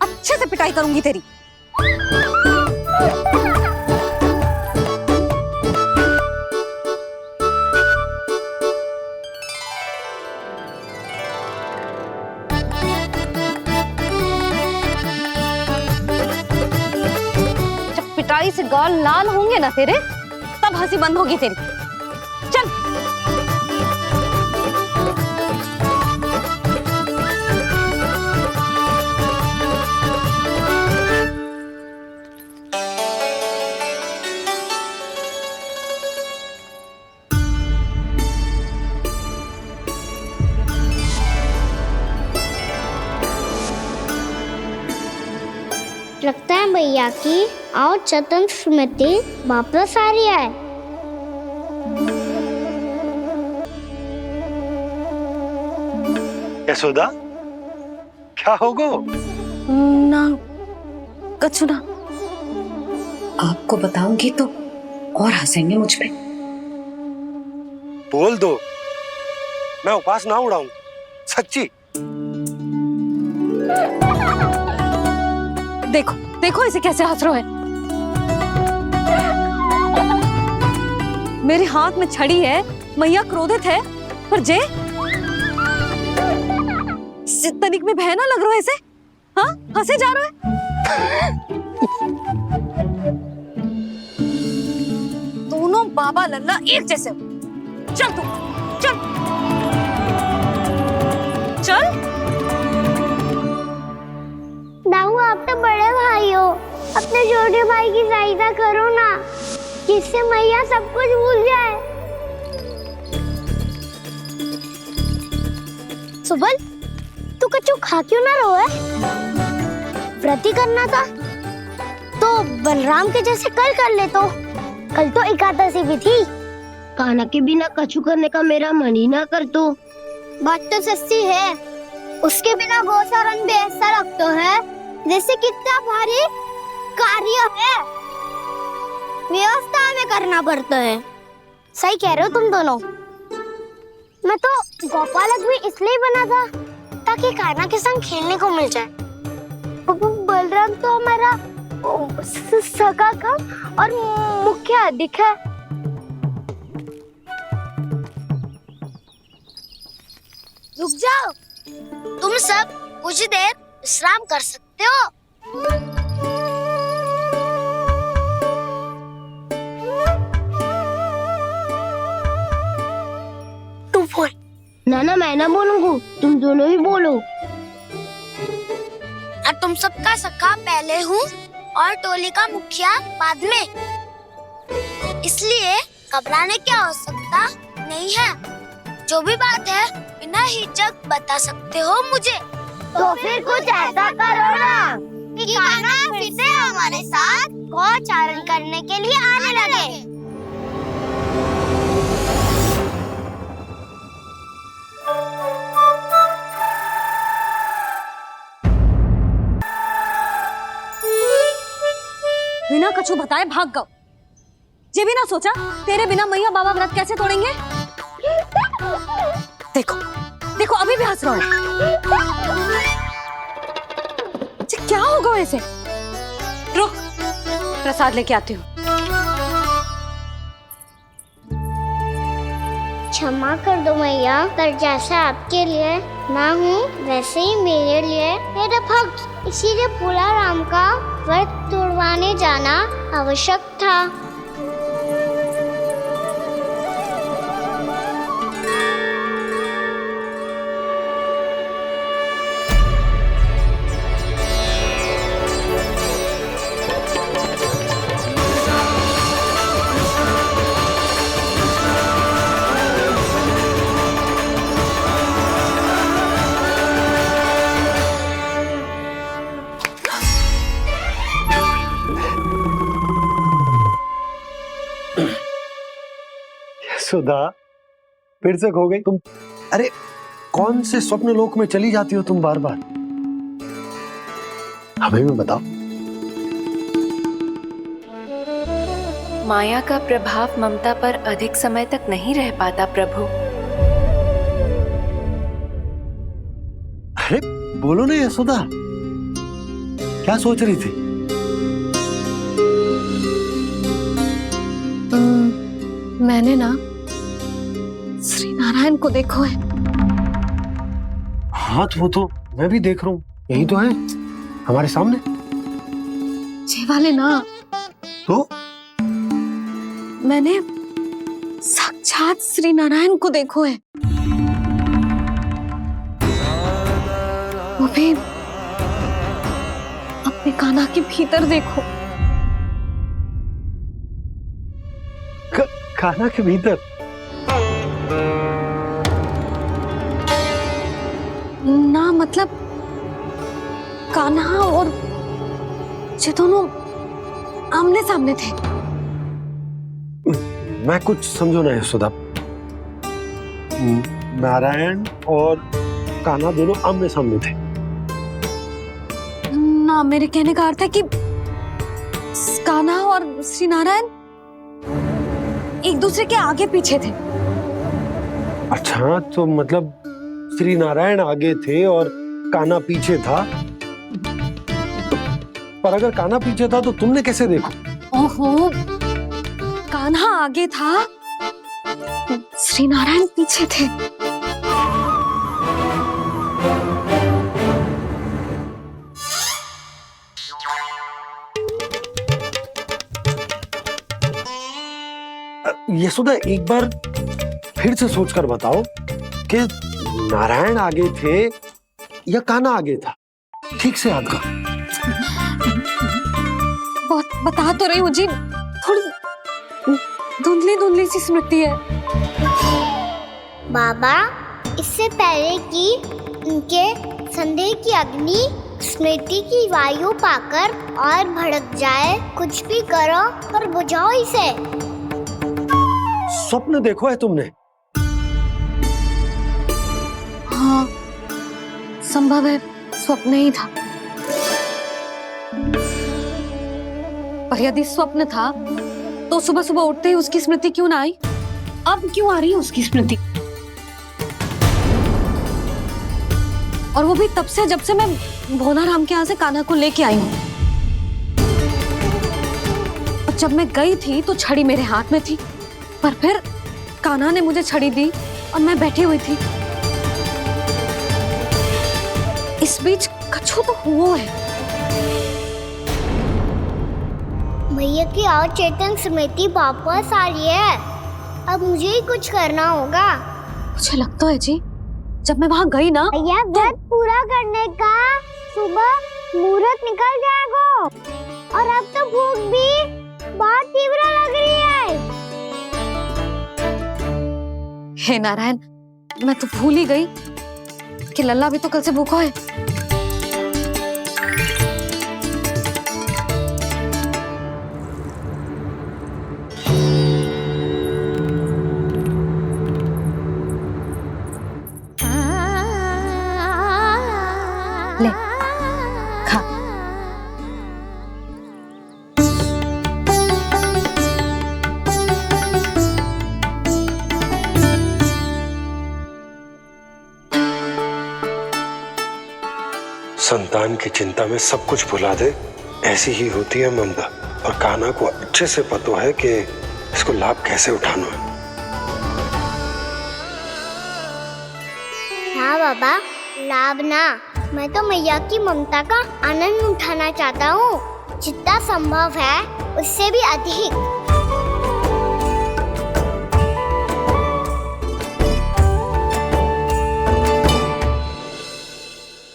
अच्छे से पिटाई करूंगी तेरी। जब पिटाई से गाल लाल होंगे ना तेरे, तब हंसी बंद होगी तेरी। चल। लगता है भैया की और चतन स्मृति वापस आ रही है। यशोदा, क्या होगो? ना कछु ना। आपको बताऊंगी तो और हंसेंगे मुझ पे। बोल दो, मैं उपास ना उड़ाऊं, सच्ची। देखो देखो इसे कैसे हंस रहा है। मेरे हाथ में छड़ी है, मैया क्रोधित है, पर जे तनिक में भय ना लग रहा है इसे? हाँ, हंसे जा रहा है। दोनों बाबा लल्ला एक जैसे हो। चल तू, चल चल। दाऊ, आप तो बड़े भाई हो, अपने छोटे भाई की सहायता करो ना, जिससे मैया सब कुछ भूल जाए। सुबल, तू कच्चू खा क्यों ना रहो है? व्रत ही करना था तो बलराम के जैसे कल कर ले। तो कल तो एकादशी भी थी। कान्हा के बिना कछु करने का मेरा मन ही ना कर। तो बात तो सच्ची है, उसके बिना गोचारण भी ऐसा लगता है जैसे कितना भारी कार्य है, व्यवस्था में करना पड़ता है। सही कह रहे हो तुम दोनों। मैं तो गोपालक भी इसलिए बना था ताकि कान्हा के संग खेलने को मिल जाए। बलराम तो हमारा सगा काम और मुख्य अधिक है। रुक जाओ, तुम सब कुछ देर विश्राम कर सकते हो। तू बोल। ना मैं ना बोलूंगा, तुम दोनों ही बोलो। और तुम सबका सखा पहले हूँ और टोली का मुखिया बाद में, इसलिए घबराने की आवश्यकता नहीं है। जो भी बात है बिना हिचक बता सकते हो मुझे। तो फिर कुछ ऐसा करो ना कि कान्हा फिर से हमारे साथ गोचारण करने के लिए आने लगे। बिना कछु बताए भाग गओ। ये भी ना सोचा तेरे बिना मैया बाबा व्रत कैसे तोड़ेंगे। देखो देखो अभी भी हंस रहा है। क्या होगा वैसे? रुक, प्रसाद लेके आती हूँ। क्षमा कर दो मैया, पर जैसा आपके लिए ना हूँ वैसे ही मेरे लिए मेरे भक्त, इसीलिए भोला राम का व्रत तोड़वाने जाना आवश्यक था। सुधा, फिर से खो गई तुम। अरे कौन से स्वप्न लोक में चली जाती हो तुम बार बार? हमें भी बताओ। माया का प्रभाव ममता पर अधिक समय तक नहीं रह पाता प्रभु। अरे बोलो ना यशोदा, क्या सोच रही थी? मैंने ना श्री नारायण को देखो है। हाँ तो वो तो मैं भी देख रहा हूँ, यही तो है हमारे सामने। ये वाले ना, तो मैंने साक्षात श्री नारायण को देखो है, वो भी अपने कान्हा के भीतर देखो। कान्हा के भीतर? ना मतलब कान्हा और ये दोनों आमने सामने थे। मैं कुछ समझो ना यशोदा। नारायण और कान्हा दोनों आमने सामने थे? ना, मेरे कहने का अर्थ है कि कान्हा और श्री नारायण एक दूसरे के आगे पीछे थे। अच्छा, तो मतलब श्री नारायण आगे थे और कान्हा पीछे था। पर अगर कान्हा पीछे था तो तुमने कैसे देखा? ओहो, कान्हा आगे था, श्री नारायण पीछे थे। यशोदा, एक बार फिर से सोचकर बताओ कि नारायण आगे थे या कान्हा आगे था? ठीक से याद कर। बहुत बता तो रही हूँ जी, थोड़ी धुंधली धुंधली सी स्मृति है। बाबा, इससे पहले कि उनके संदेह की अग्नि स्मृति की वायु पाकर और भड़क जाए, कुछ भी करो पर बुझाओ इसे। स्वप्न देखो है तुमने? हाँ, संभव है स्वप्न ही था। पर यदि स्वप्न था तो सुबह सुबह उठते ही उसकी स्मृति क्यों ना आई? अब क्यों आ रही है उसकी स्मृति? और वो भी तब से जब से मैं भोलाराम के यहाँ से कान्हा को लेके आई हूँ। और जब मैं गई थी तो छड़ी मेरे हाथ में थी, पर फिर कान्हा ने मुझे छड़ी दी और मैं बैठी हुई थी। इस बीच कछु तो हुआ है। भैया की अचेतन स्मृति वापस आ रही है। अब मुझे ही कुछ करना होगा। मुझे लगता है जी, जब मैं वहाँ गई ना, भैया व्रत पूरा करने का सुबह मुहूर्त निकल जाएगा और अब तो भूख भी बहुत तीव्र लग रही है। हे नारायण, मैं तो भूल ही गई कि लल्ला भी तो कल से भूखा है। ले, खा। संतान की चिंता में सब कुछ भुला दे, ऐसी ही होती है ममता। और कान्हा को अच्छे से पता है कि इसको लाभ कैसे उठाना है। हाँ बाबा, लाभ ना, मैं तो मैया की ममता का आनंद उठाना चाहता हूँ, जितना संभव है उससे भी अधिक।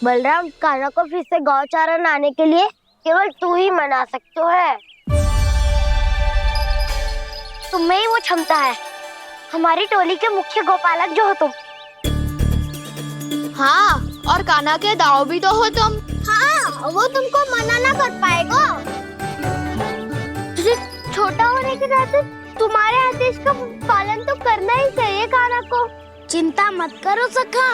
बलराम, कान्हा को फिर से गौचारण आने के लिए केवल तू ही मना सकते है। तुम में ही वो क्षमता है, हमारी टोली के मुख्य गोपालक जो हो तुम। हाँ, और कान्हा के दाव भी तो हो तुम। हाँ, वो तुमको मना ना कर पाएगा। तुझे छोटा होने के नाते तुम्हारे आदेश का पालन तो करना ही चाहिए कान्हा को। चिंता मत करो सखा,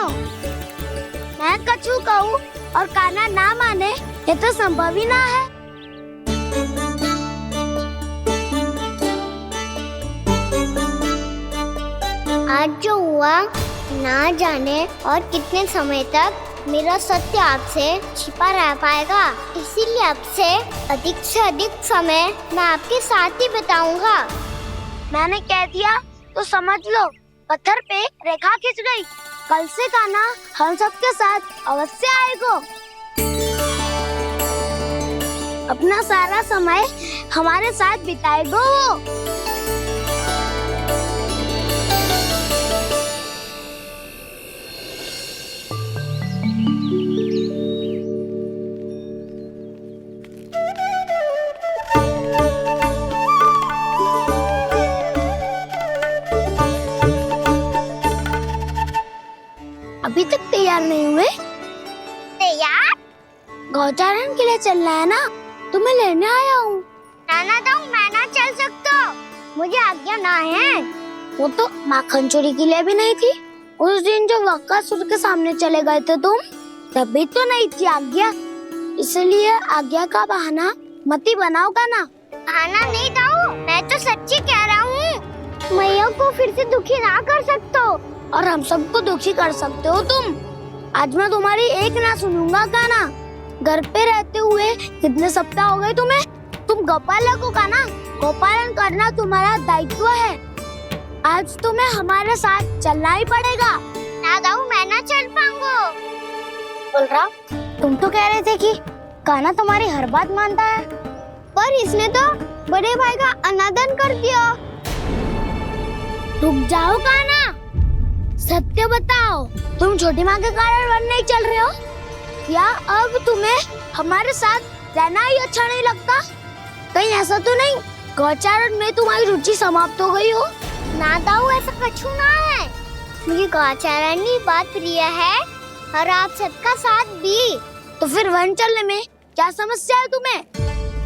मैं कछु कहूँ और कान्हा ना माने, ये तो संभव ही ना है। आज जो हुआ ना जाने और कितने समय तक मेरा सत्य आपसे छिपा रह पाएगा, इसीलिए आपसे अधिक से अधिक समय मैं आपके साथ ही बिताऊंगा। मैंने कह दिया तो समझ लो, पत्थर पे रेखा खिंच गई। कल से कान्हा हम सबके साथ अवश्य आएगा। अपना सारा समय हमारे साथ बिताएगा वो। अभी तक तैयार नहीं हुए? तैयार? गौचारण के लिए चलना है ना, तुम्हें लेने आया हूँ। नाना तो मैं ना चल सकता, मुझे आज्ञा ना है। वो तो माखन चोरी के लिए भी नहीं थी। उस दिन जो वक्कासुर के सामने चले गए थे तुम, तभी तो नहीं थी आज्ञा। इसलिए आज्ञा का बहाना मत ही बनाओ ना। बहाना नहीं था, मैं तो सच्ची कह रहा हूँ। मैया को फिर से दुखी ना कर सकते हो और हम सबको दुखी कर सकते हो तुम। आज मैं तुम्हारी एक ना सुनूंगा कान्हा। घर पे रहते हुए कितने सप्ताह हो गए तुम्हें? तुम गोपालक हो कान्हा, गोपालन करना तुम्हारा दायित्व है। आज तुम्हें हमारे साथ चलना ही पड़ेगा। ना दाऊ, मैं ना चल पाऊंगा। बलराम, तुम तो कह रहे थे कि कान्हा तुम्हारी हर बात मानता है, पर इसने तो बड़े भाई का अनादर कर दिया। रुक जाओ कान्हा, सत्य बताओ, तुम छोटी माँ के कारण वन नहीं चल रहे हो या अब तुम्हें हमारे साथ रहना ही अच्छा नहीं लगता? कहीं ऐसा तो नहीं गौचारण में तुम्हारी रुचि समाप्त हो गई हो? ना दाऊ, ऐसा कछु ना है। मुझे गौचारणी बहुत प्रिय है और आप सबका साथ भी। तो फिर वन चलने में क्या समस्या है तुम्हें?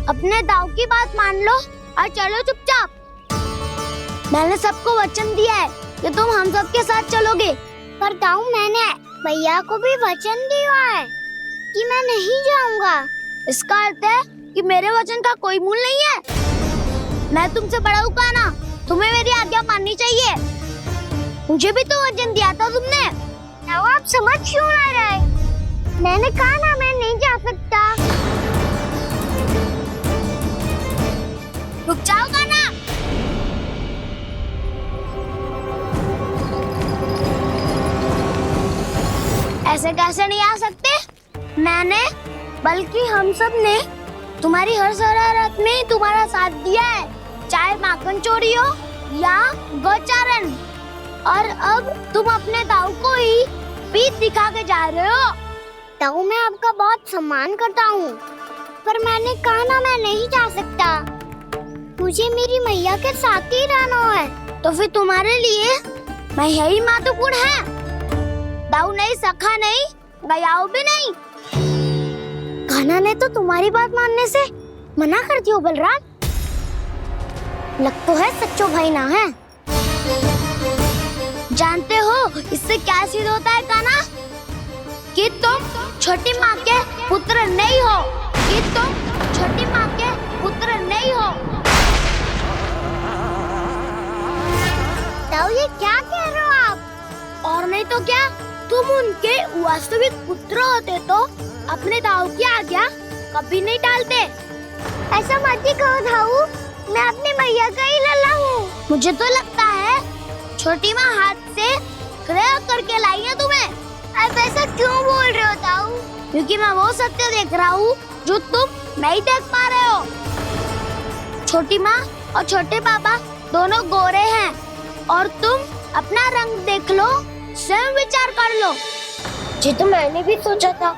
अपने दाऊ की बात मान लो और चलो चुपचाप। मैंने सबको वचन दिया है कि तुम हम सबके साथ चलोगे। पर दाऊ, मैंने भैया को भी वचन दिया है कि मैं नहीं जाऊंगा। इसका अर्थ है कि मेरे वचन का कोई मूल नहीं है। मैं तुमसे बड़ा हूँ कान्हा, तुम्हें मेरी आज्ञा माननी चाहिए। मुझे भी तो वचन दिया था तुमने। दाऊ, आप समझ क्यों आ रहे? मैंने कहा ना मैं नहीं जा सकता। रुक जाओ कान्हा। ऐसे कैसे नहीं आ सकते? मैंने बल्कि हम सब ने तुम्हारी हर शरारत में तुम्हारा साथ दिया है, चाहे माखन चोरी हो या गौचारण। और अब तुम अपने दाऊ को ही पीठ दिखा के जा रहे हो। दाऊ, मैं आपका बहुत सम्मान करता हूँ, पर मैंने कहा ना मैं नहीं जा सकता। मुझे मेरी मैया के साथ ही रहना है। तो फिर तुम्हारे लिए मैं यही महत्वपूर्ण है। दाऊ नहीं, सखा नहीं, गयाऊ भी नहीं। कान्हा ने तो तुम्हारी बात मानने से मना कर दियो बलराम। लग तो है सच्चो भाई ना है। जानते हो इससे क्या सिद्ध होता है कान्हा? कि तुम छोटी माँ के पुत्र नहीं हो, कि तुम छोटी माँ के पुत्र नहीं हो। दाऊ, ये क्या कह रहे हो आप? और नहीं तो क्या, तुम उनके वास्तविक पुत्र होते तो अपने दाऊ की आज्ञा कभी नहीं टालते। ऐसा मत ही कहो दाऊ, मैं अपनी मैया का ही लल्ला हूँ। मुझे तो लगता है छोटी माँ हाथ से ग्रह करके लाई है तुम्हें। आप ऐसा क्यों बोल रहे हो दाऊ? क्योंकि मैं वो सत्य देख रहा हूँ जो तुम नहीं देख पा रहे हो। छोटी माँ और छोटे पापा दोनों गोरे हैं और तुम अपना रंग देख लो, स्वयं विचार कर लो। जी तो मैंने भी सोचा था,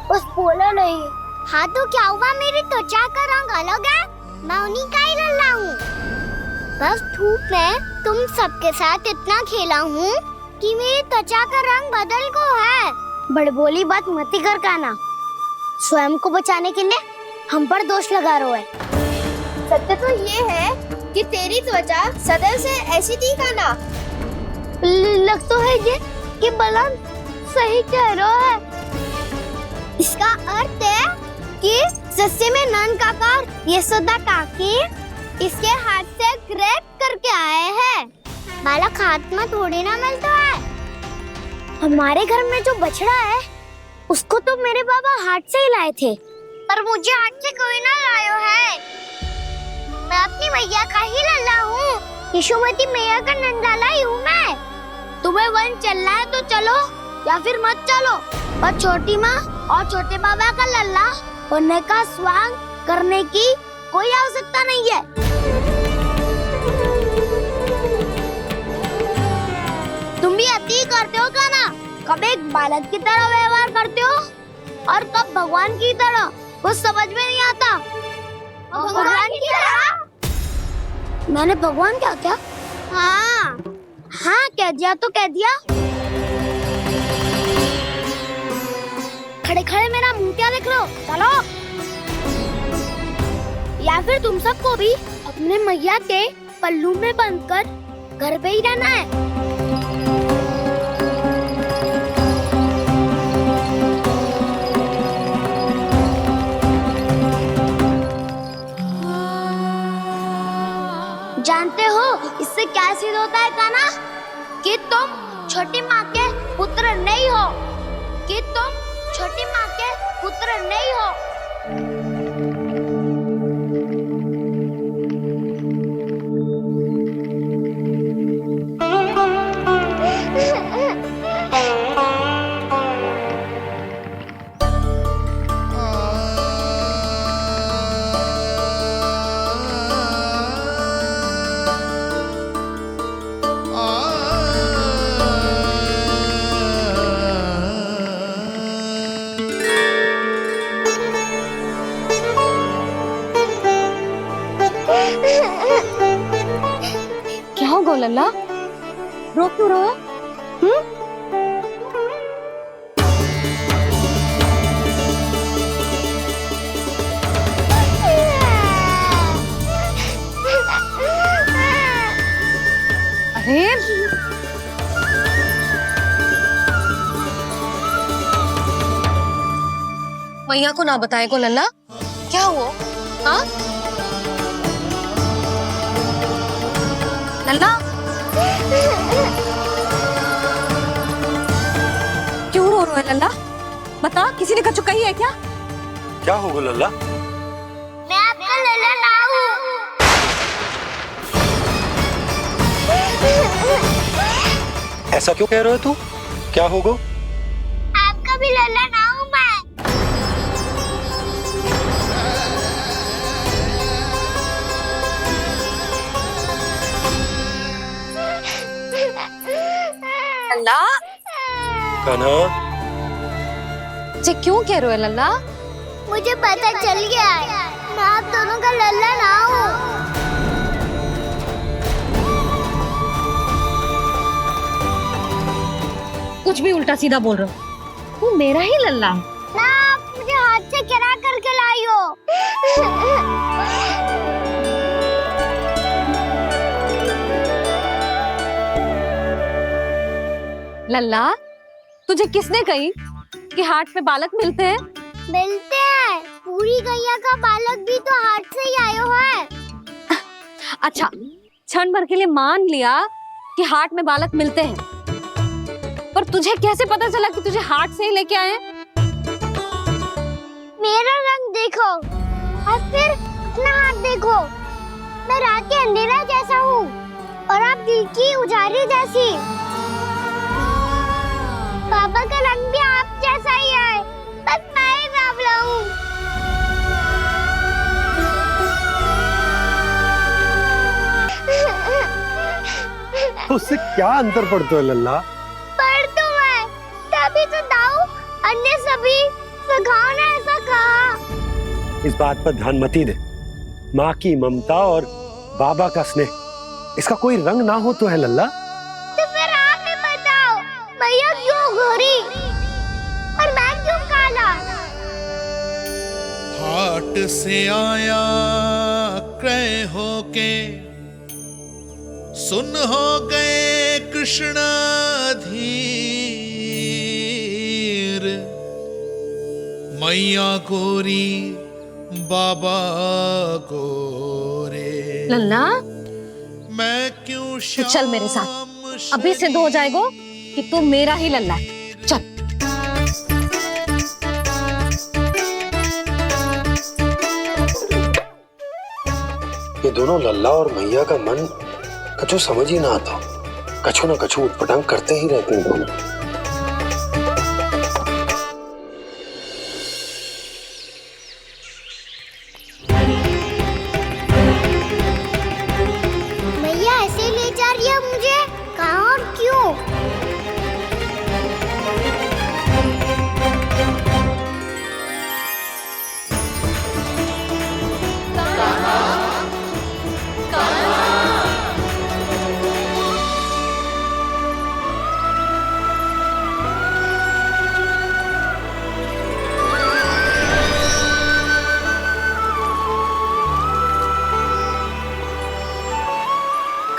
बस बोला नहीं। हाँ तो क्या हुआ, मेरी त्वचा का रंग अलग है, मैं उन्हीं का ही लल्ला हूँ। बस धूप में तुम सबके साथ इतना खेला हूँ कि मेरी त्वचा का रंग बदल को है। बड़बोली बात मत ही कर कान्हा। स्वयं को बचाने के लिए हम पर दोष लगा रहे है। सत्य तो ये है कि तेरी त्वचा सदैव से ऐसी थी कान्हा। लग तो है ये कि बलराम सही कह रहा है। इसका अर्थ है कि सस्ते में नंद काका और यशोदा काकी इसके हाथ से ग्रेट करके आए हैं। बालक हाथ में थोड़ी ना मिलता है। हमारे घर में जो बछड़ा है उसको तो मेरे बाबा हाथ से ही लाए थे, पर मुझे हाथ से कोई ना लाया है। मैं अपनी मैया का ही लल्ला हूँ, यशोमती मैया का नंदलाला ही हूँ मैं। तुम्हें वन चलना है तो चलो या फिर मत चलो, पर छोटी माँ और छोटे बाबा का लल्ला होने का स्वांग करने की कोई आवश्यकता नहीं है। तुम भी अति करते हो कान्हा, कब एक बालक की तरह व्यवहार करते हो और कब भगवान की तरह, कुछ समझ में नहीं आता। भगवान की तरह? मैंने भगवान क्या किया? हाँ हाँ कह दिया तो कह दिया। खड़े खड़े मेरा मुंह क्या देख लो, चलो। या फिर तुम सबको भी अपने मैया के पल्लू में बंधकर घर पे ही रहना है। जानते हो इससे क्या सिद्ध होता है कान्हा? कि तुम छोटी माँ के पुत्र नहीं हो, कि तुम छोटी माँ के पुत्र नहीं हो। क्या हो गोलल्ला, रो क्यों रहो? अरे मैया को ना बताए को लल्ला, क्या हुआ? हाँ लल्ला, क्यों रो रहे हो लल्ला? बता, किसी ने कछु कही है क्या? क्या होगा लल्ला? मैं आपका लल्ला ना हूँ। ऐसा क्यों कह रहे हो तू? क्या होगा? आपका भी लल्ला ना हूँ मैं। लल्ला, कान्हा, जी क्यों कह रहे हो लल्ला? मुझे पता चल गया है, मैं आप दोनों का लल्ला ना हूँ। कुछ भी उल्टा सीधा बोल रहे हो, तू मेरा ही लल्ला है ना, आप मुझे हाथ से गिरा करके लाई हो। लल्ला, तुझे किसने कही कि हाट में बालक मिलते हैं? मिलते हैं, पूरी गैया का बालक भी तो हाट से ही आयो है। अच्छा, क्षण भर के लिए मान लिया कि हाट में बालक मिलते हैं, पर तुझे कैसे पता चला कि तुझे हाट से ही लेके आए हैं? मेरा रंग देखो और फिर अपना हाथ देखो। मैं रात के अंधेरा जैसा हूँ और आप दिल की उजाली जैसी। पापा का रंग भी आप जैसा ही है, बस मैं ही बावला हूँ। उससे क्या अंतर पड़ता है लल्ला? पर तो मैं तभी तो दाऊ अन्य सभी सखाओ ने ऐसा कहा। इस बात पर ध्यान मत ही दे। माँ की ममता और बाबा का स्नेह, इसका कोई रंग ना हो तो है लल्ला? तो फिर आप ही बताओ, भैया क्यों गोरी और मैं क्यों काला? हाट से आया क्रय होके, सुन हो गए कृष्ण धीर। मैया गोरी बाबा गोरे। लल्ला, मैं क्यों तू चल मेरे साथ, अभी सिद्ध हो जाएगा कि तू मेरा ही लल्ला है। चल। ये दोनों लल्ला और मैया का मन कछु समझ ही ना आता, कछु ना कछु उटपटांग करते ही रहते हैं दोनों। भैया ऐसे ले जा रही है मुझे, कहाँ और क्यों?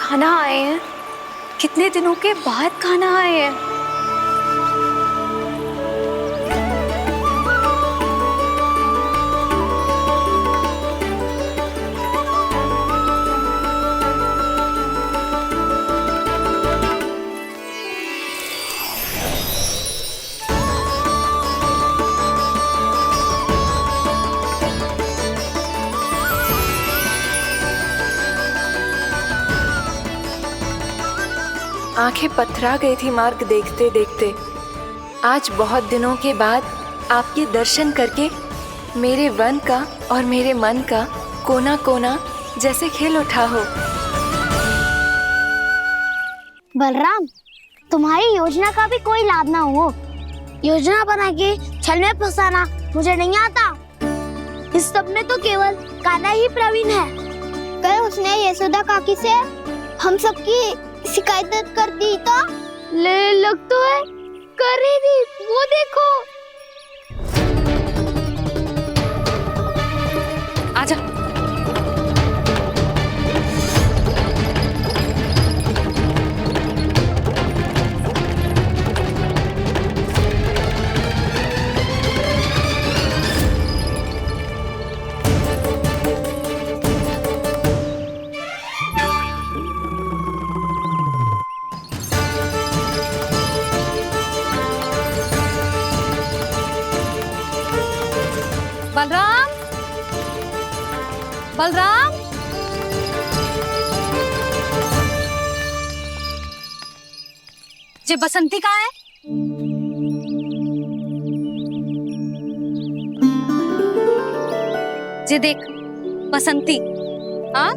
खाना आए हैं, कितने दिनों के बाद खाना आए हैं। आंखें पथरा गई थी मार्ग देखते देखते। आज बहुत दिनों के बाद आपके दर्शन करके मेरे वन का और मेरे मन का कोना कोना जैसे खिल उठा हो। बलराम, तुम्हारी योजना का भी कोई लाभ ना हो। योजना बना के छल में फंसाना मुझे नहीं आता। इस सब में तो केवल कान्हा ही प्रवीण है। कल उसने यशोदा काकी से हम सबकी शिकायत कर दी तो ले लग तो है कर रही थी, वो देखो। आजा। बलराम, बलराम, ये बसंती कहाँ है? ये देख बसंती, हाँ,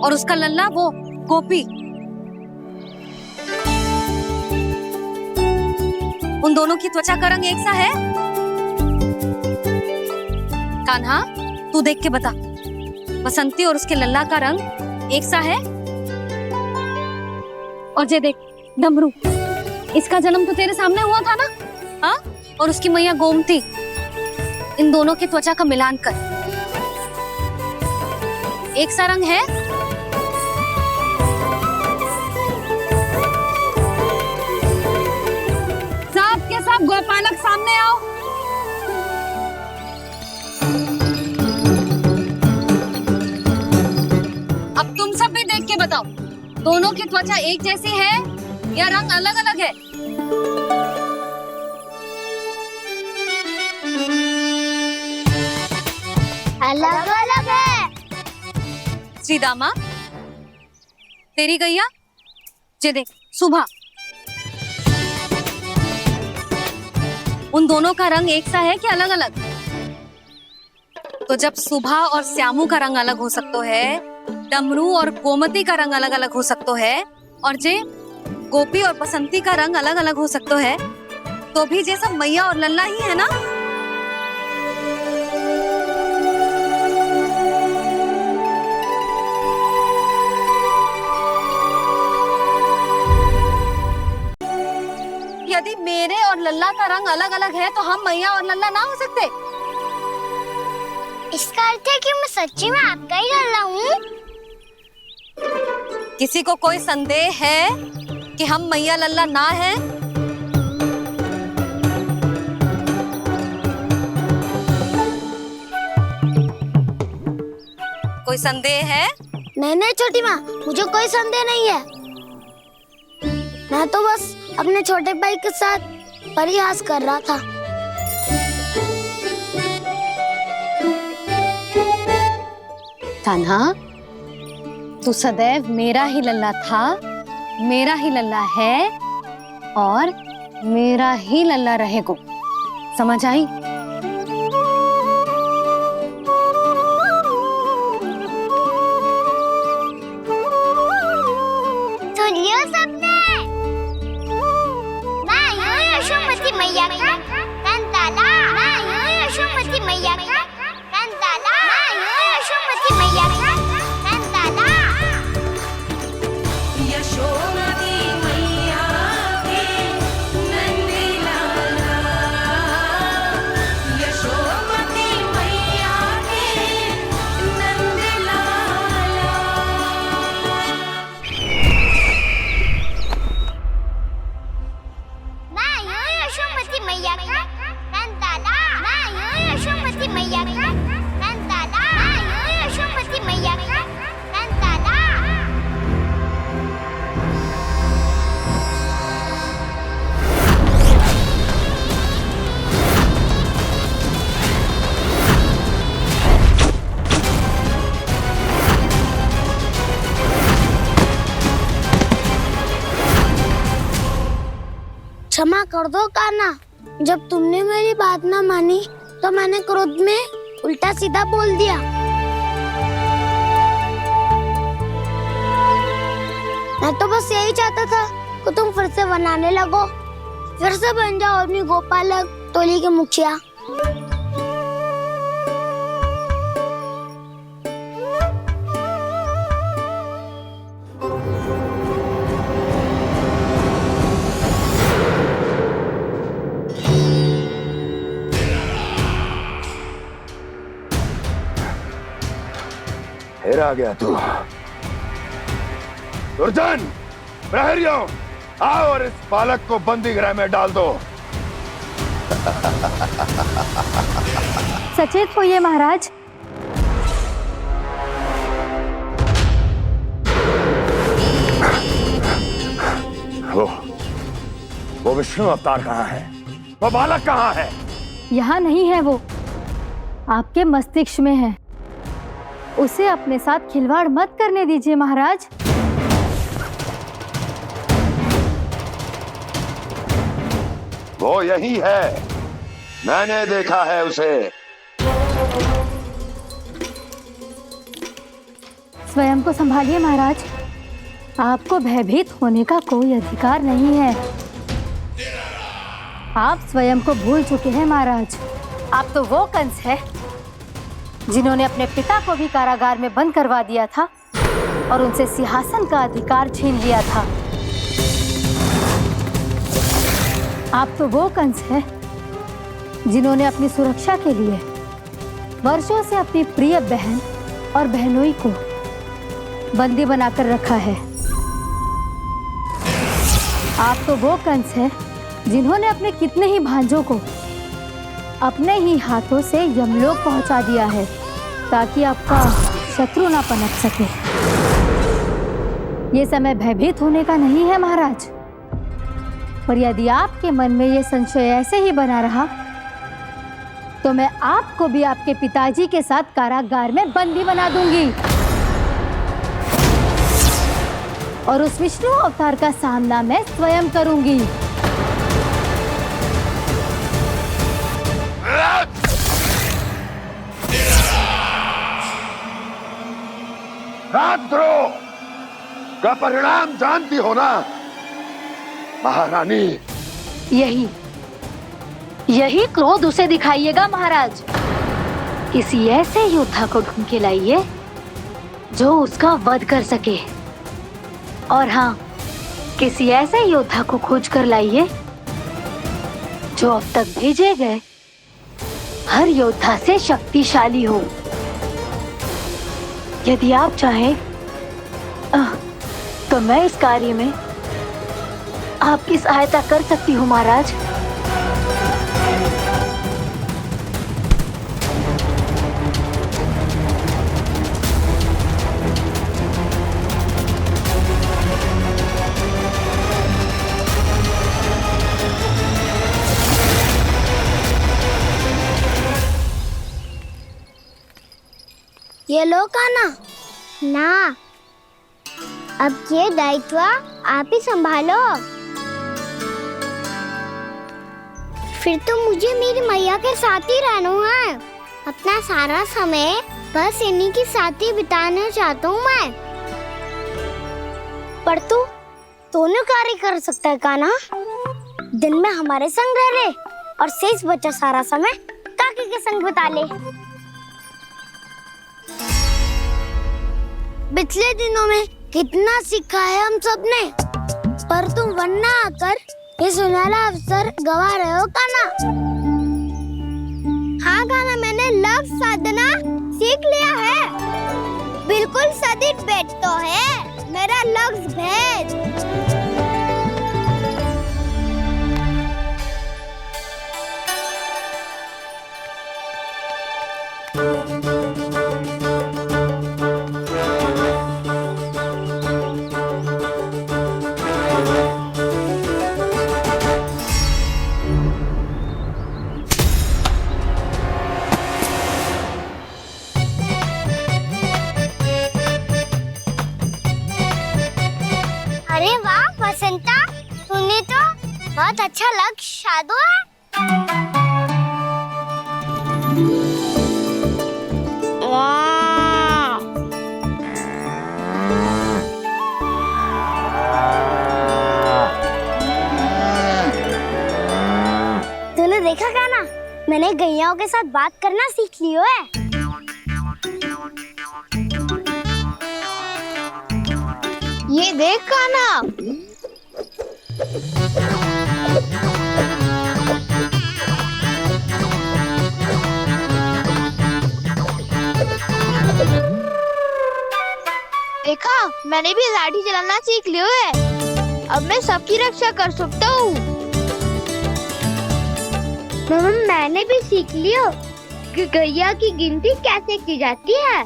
और उसका लल्ला वो गोपी। उन दोनों की त्वचा का रंग एक सा है? कान्हा, तू देख के बता, बसंती और उसके लल्ला का रंग एक सा है? और ये देख डमरू, इसका जन्म तो तेरे सामने हुआ था ना, हाँ? और उसकी मैया गोमती, इन दोनों की त्वचा का मिलान कर, एक सा रंग है? सब के सब गोपालक सामने आओ। अब तुम सब भी देख के बताओ, दोनों की त्वचा एक जैसी है या रंग अलग अलग है? अलग अलग है। श्रीदामा, तेरी गैया, ये देख सुबह, उन दोनों का रंग एक सा है कि अलग अलग? तो जब सुबह और श्यामू का रंग अलग हो सकता है, डमरू और गोमती का रंग अलग अलग हो सकता है, और जे गोपी और बसंती का रंग अलग अलग हो सकता है, तो भी जे सब मैया और लल्ला ही है ना? यदि मेरे और लल्ला का रंग अलग अलग है तो हम मैया और लल्ला ना हो सकते? इसका अर्थ है कि मैं सच्ची में आपका ही लल्ला हूँ? किसी को कोई संदेह है कि हम मैया लल्ला ना हैं? कोई संदेह है? नहीं छोटी माँ, मुझे कोई संदेह नहीं है। मैं तो बस अपने छोटे भाई के साथ परिहास कर रहा था। कान्हा, तू सदैव मेरा ही लल्ला था, मेरा ही लल्ला है और मेरा ही लल्ला रहेगा। समझ आई? सुनियो सबने, मैं हूँ यशोमती मैया का कंताला, मैं हूँ यशोमती मैया का कंताला, मैं हूँ यशोमती मैया का कंताला। यशोमती मैया के नंदी लाला, यशोमती मैया के नंदी लाला। मैं हूँ यशोमती मैया का कंताला, मैं हूँ यशोमती मैया का कंताला, मैं हूँ यशोमती मैया का कंताला। क्षमा कर दो कान्हा, जब तुमने मेरी बात ना मानी तो मैंने क्रोध में उल्टा सीधा बोल दिया। मैं तो बस यही चाहता था कि तुम फिर से बनाने लगो, फिर से बन जाओ अपनी गोपालक टोली के मुखिया। आ गया तू। दुर्जन, प्रहरियों, आओ और इस बालक को बंदी गृह में डाल दो। सचेत होइए महाराज। वो विष्णु अवतार कहाँ है? वो बालक कहाँ है? यहाँ नहीं है वो, आपके मस्तिष्क में है। उसे अपने साथ खिलवाड़ मत करने दीजिए महाराज। वो यही है, मैंने देखा है उसे। स्वयं को संभालिए महाराज, आपको भयभीत होने का कोई अधिकार नहीं है। आप स्वयं को भूल चुके हैं महाराज। आप तो वो कंस है जिन्होंने अपने पिता को भी कारागार में बंद करवा दिया था और उनसे सिंहासन का अधिकार छीन लिया था। आप तो वो कंस है जिन्होंने अपनी सुरक्षा के लिए वर्षों से अपनी प्रिय बहन और बहनोई को बंदी बनाकर रखा है। आप तो वो कंस है जिन्होंने अपने कितने ही भांजों को अपने ही हाथों से यमलोक पहुंचा दिया है ताकि आपका शत्रु ना पनप सके। ये समय भयभीत होने का नहीं है महाराज, पर यदि आपके मन में ये संशय ऐसे ही बना रहा तो मैं आपको भी आपके पिताजी के साथ कारागार में बंदी बना दूंगी और उस विष्णु अवतार का सामना मैं स्वयं करूंगी। राजद्रोह का परिणाम जानती हो ना महारानी? यही क्रोध उसे दिखाइएगा महाराज। किसी ऐसे योद्धा को ढूंढ के लाइए जो उसका वध कर सके, और हाँ, किसी ऐसे योद्धा को खोज कर लाइए जो अब तक भेजे गए हर योद्धा से शक्तिशाली हो। यदि आप चाहें तो मैं इस कार्य में आपकी सहायता कर सकती हूँ महाराज। ये लो काना। ना, अब ये दायित्व आप ही संभालो। फिर तो मुझे मेरी मैया के साथ ही रहना है। अपना सारा समय बस इन्हीं के साथ ही बिताना चाहता हूँ मैं। पर तू दोनों कार्य कर सकता है काना। दिन में हमारे संग रह ले और शेष बचा सारा समय काकी के संग बिता ले। पिछले दिनों में कितना सीखा है हम सब ने, पर तुम वरना आकर ये सुनहरा अवसर गवा रहे हो काना। हाँ काना, मैंने लक्ष्य साधना सीख लिया है। बिल्कुल सदित भेद तो है मेरा लक्ष्य भेद। अरे वाह बसंता, तूने तो बहुत अच्छा लक्ष्य साधा है। वाह, तूने देखा क्या ना, मैंने गैयाओं के साथ बात करना सीख लियो है। ये देख काना। मैंने भी लाठी चलाना सीख लियो है। अब मैं सबकी रक्षा कर सकता हूँ। मैंने भी सीख लियो कि गैया की गिनती कैसे की जाती है।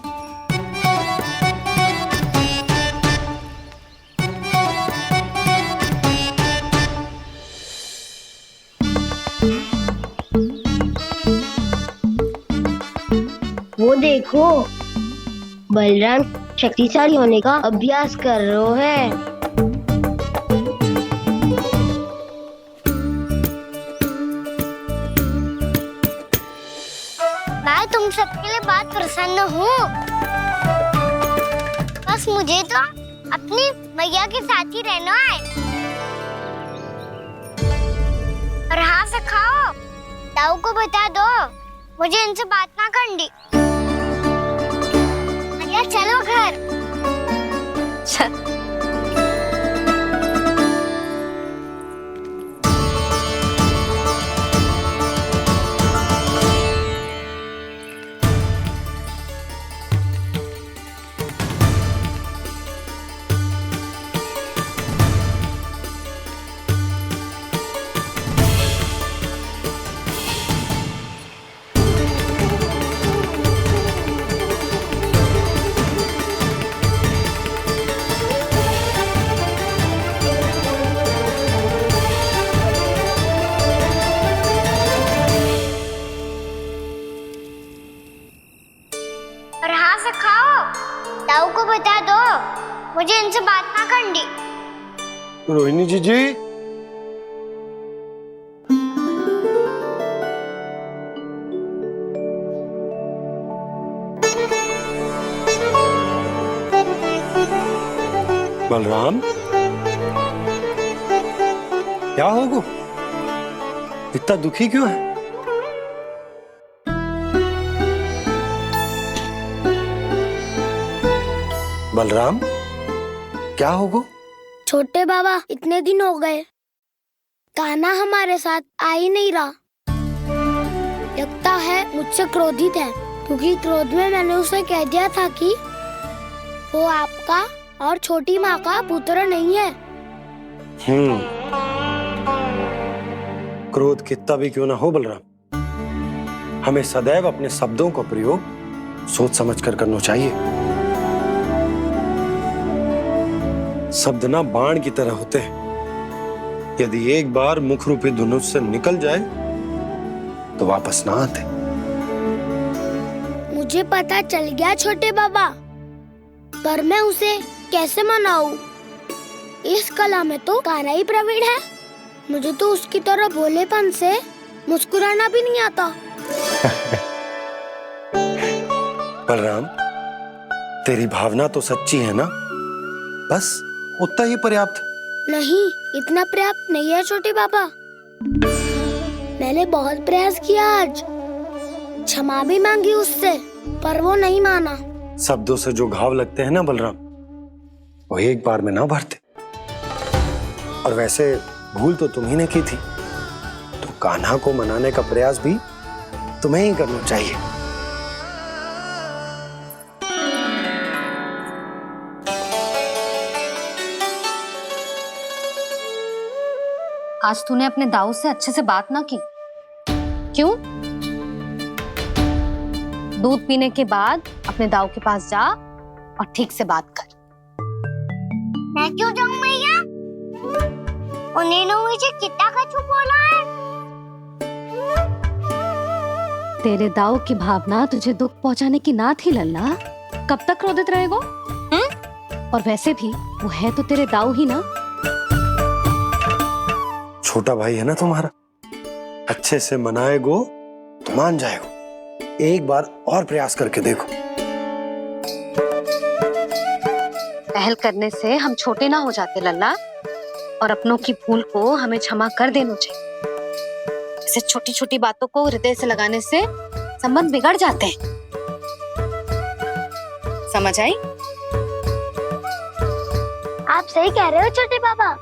वो देखो, बलराम शक्तिशाली होने का अभ्यास कर रहे हैं। मैं तुम सबके लिए बहुत प्रसन्न हूँ। बस मुझे तो अपनी मैया के साथ ही रहना है। और हाँ से खाओ, ताऊ को बता दो मुझे इनसे बात ना करनी। मैया चलो घर। और हाँ से खाओ, ताऊ को बता दो मुझे इनसे बात ना करनी। रोहिणी जी बलराम, क्या होगा? इतना दुखी क्यों है? बलराम, क्या होगा? छोटे बाबा, इतने दिन हो गए, कान्हा हमारे साथ आ ही नहीं रहा। लगता है मुझसे क्रोधित है, क्योंकि क्रोध में मैंने उसे कह दिया था कि वो आपका और छोटी माँ का पुत्र नहीं है। क्रोध कितना भी क्यों ना हो बलराम, हमें सदैव अपने शब्दों का प्रयोग सोच समझ कर करना चाहिए। शब्द ना बाण की तरह होते हैं, यदि एक बार मुख रूपी धनुष से निकल जाए तो वापस ना आते। मुझे पता चल गया छोटे बाबा, पर मैं उसे कैसे मनाऊं? इस कला में तो कान्हा ही प्रवीण है। मुझे तो उसकी तरह भोलेपन से मुस्कुराना भी नहीं आता। बलराम, तेरी भावना तो सच्ची है ना, बस उतना ही पर्याप्त। नहीं, इतना पर्याप्त नहीं है छोटे बाबा। मैंने बहुत प्रयास किया आज, क्षमा भी मांगी उससे, पर वो नहीं माना। शब्दों से जो घाव लगते हैं ना बलराम, वो एक बार में ना भरते। और वैसे भूल तो तुम्ही ने की थी, तो कान्हा को मनाने का प्रयास भी तुम्हें ही करना चाहिए। आज तूने अपने दाऊ से अच्छे से बात ना की, क्यों? दूध पीने के बाद अपने दाऊ के पास जा और ठीक से बात कर। मैं क्यों जाऊं मैया? उन्होंने मुझे कितना कछु बोला है। तेरे दाऊ की भावना तुझे दुख पहुंचाने की ना थी लल्ला। कब तक क्रोधित रहेगो? और वैसे भी वो है तो तेरे दाऊ ही ना। छोटा भाई है ना तुम्हारा, अच्छे से मनाएगो तो मान जाएगो। एक बार और प्रयास करके देखो। पहल करने से हम छोटे ना हो जाते लल्ला, और अपनों की भूल को हमें क्षमा कर देना चाहिए। ऐसे छोटी छोटी बातों को हृदय से लगाने से संबंध बिगड़ जाते हैं। समझ आई? आप सही कह रहे हो छोटे बाबा।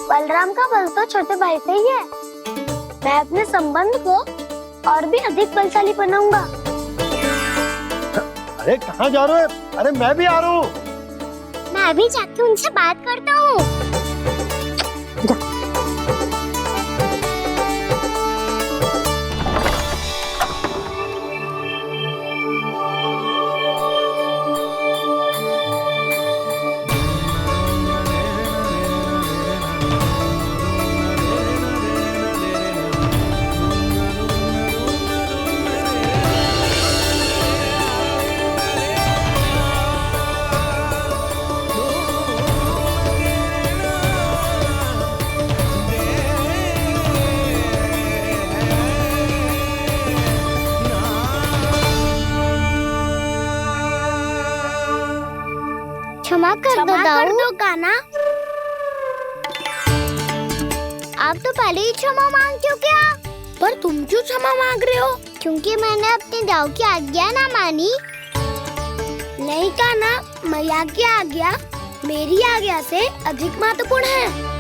बलराम का बल तो छोटे भाई से ही है। मैं अपने संबंध को और भी अधिक बलशाली बनाऊंगा। अरे कहाँ जा रहे हो? अरे मैं भी आ रहा हूँ। मैं भी जाके उनसे बात करता हूँ। क्षमा कर दो कान्हा। आप तो पहले ही क्षमा मांगते हो क्या? पर तुम क्यों क्षमा मांग रहे हो? क्योंकि मैंने अपने दाऊ की आज्ञा ना मानी। नहीं कान्हा, मैया की आज्ञा मेरी आज्ञा से अधिक महत्वपूर्ण है।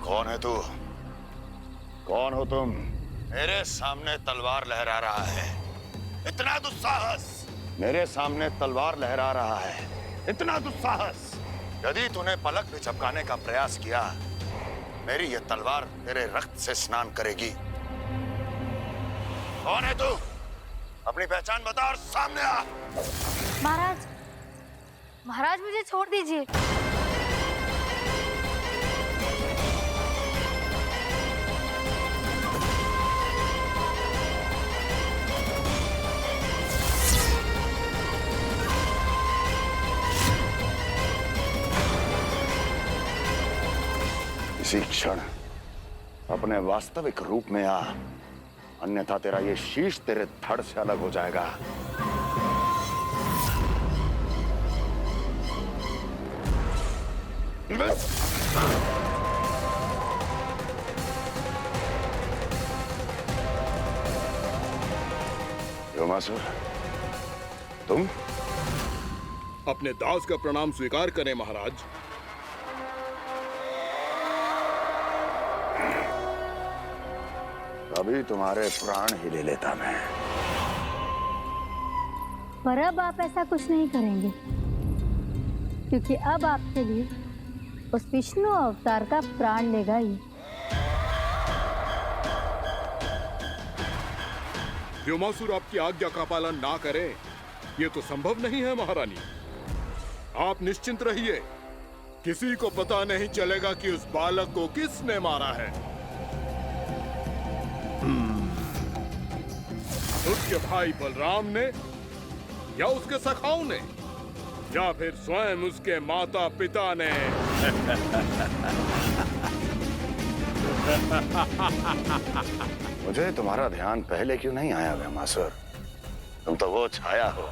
कौन है तू? कौन हो तुम? मेरे सामने तलवार लहरा रहा है, इतना दुस्साहस! मेरे सामने तलवार लहरा रहा है, इतना दुस्साहस! यदि तूने पलक भी झपकाने का प्रयास किया, मेरी ये तलवार तेरे रक्त से स्नान करेगी। कौन है तू? अपनी पहचान बता और सामने आ। महाराज, महाराज मुझे छोड़ दीजिए। इसी क्षण अपने वास्तविक रूप में आ, अन्यथा तेरा ये शीश तेरे धड़ से अलग हो जाएगा। योमासुर, तुम? अपने दास का प्रणाम स्वीकार करें महाराज। अभी तुम्हारे प्राण ही ले लेता मैं। पर अब आप ऐसा कुछ नहीं करेंगे, क्योंकि अब आपके लिए उस विष्णु अवतार का प्राण लेगा ही। व्योमासुर आपकी आज्ञा का पालन ना करे, ये तो संभव नहीं है महारानी। आप निश्चिंत रहिए, किसी को पता नहीं चलेगा कि उस बालक को किसने मारा है। उसके भाई बलराम ने, या उसके सखाओं ने, या फिर स्वयं उसके माता पिता ने। मुझे तुम्हारा ध्यान पहले क्यों नहीं आया व्योमासुर? तुम तो वो छाया हो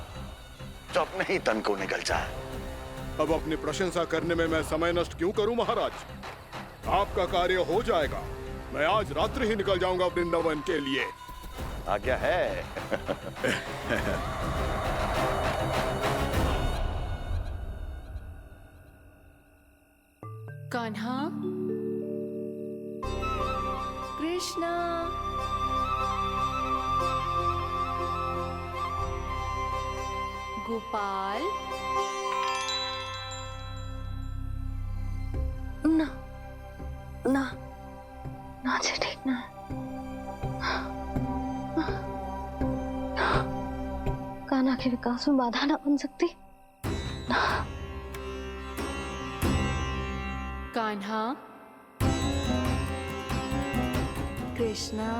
जो अपने ही तन को निगल जाए। अब अपनी प्रशंसा करने में मैं समय नष्ट क्यों करूं महाराज? आपका कार्य हो जाएगा। मैं आज रात्रि ही निकल जाऊंगा वृंदावन के लिए। आज्ञा है। कान्हा, कृष्णा, गोपाल, ना ना ना जी, ठीक ना। कान्हा के विकास में बाधा ना बन सकती। कान्हा, कृष्णा,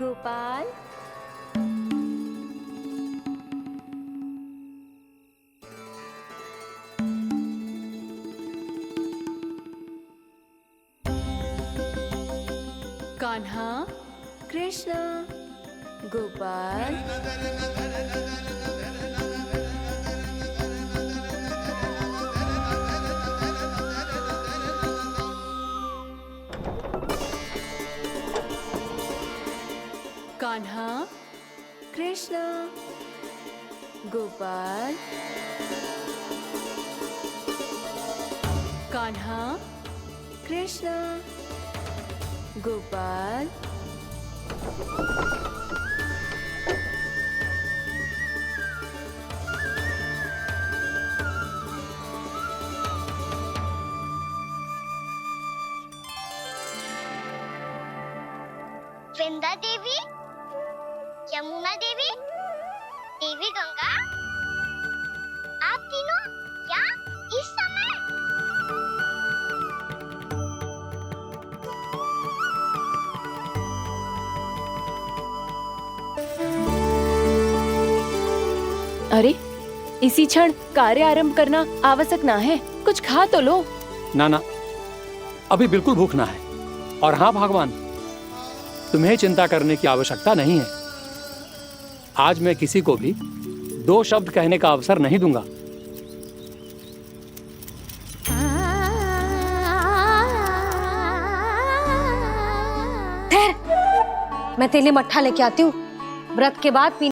गोपाल, कान्हा, कृष्णा, गोपाल, कान्हा, गोपाल, कान्हा, कृष्णा, गोपाल, वृंदा देवी, यमुना देवी, देवी गंगा, आप तीनों यहाँ इस समय? अरे इसी क्षण कार्य आरंभ करना आवश्यक ना है, कुछ खा तो लो। ना ना, अभी बिल्कुल भूख ना है। और हाँ भगवान, तुम्हें चिंता करने की आवश्यकता नहीं है। आज मैं किसी को भी 2 शब्द कहने का अवसर नहीं दूंगा। ठहर, मैं तेरे लिए मट्ठा लेके आती हूँ। व्रत के बाद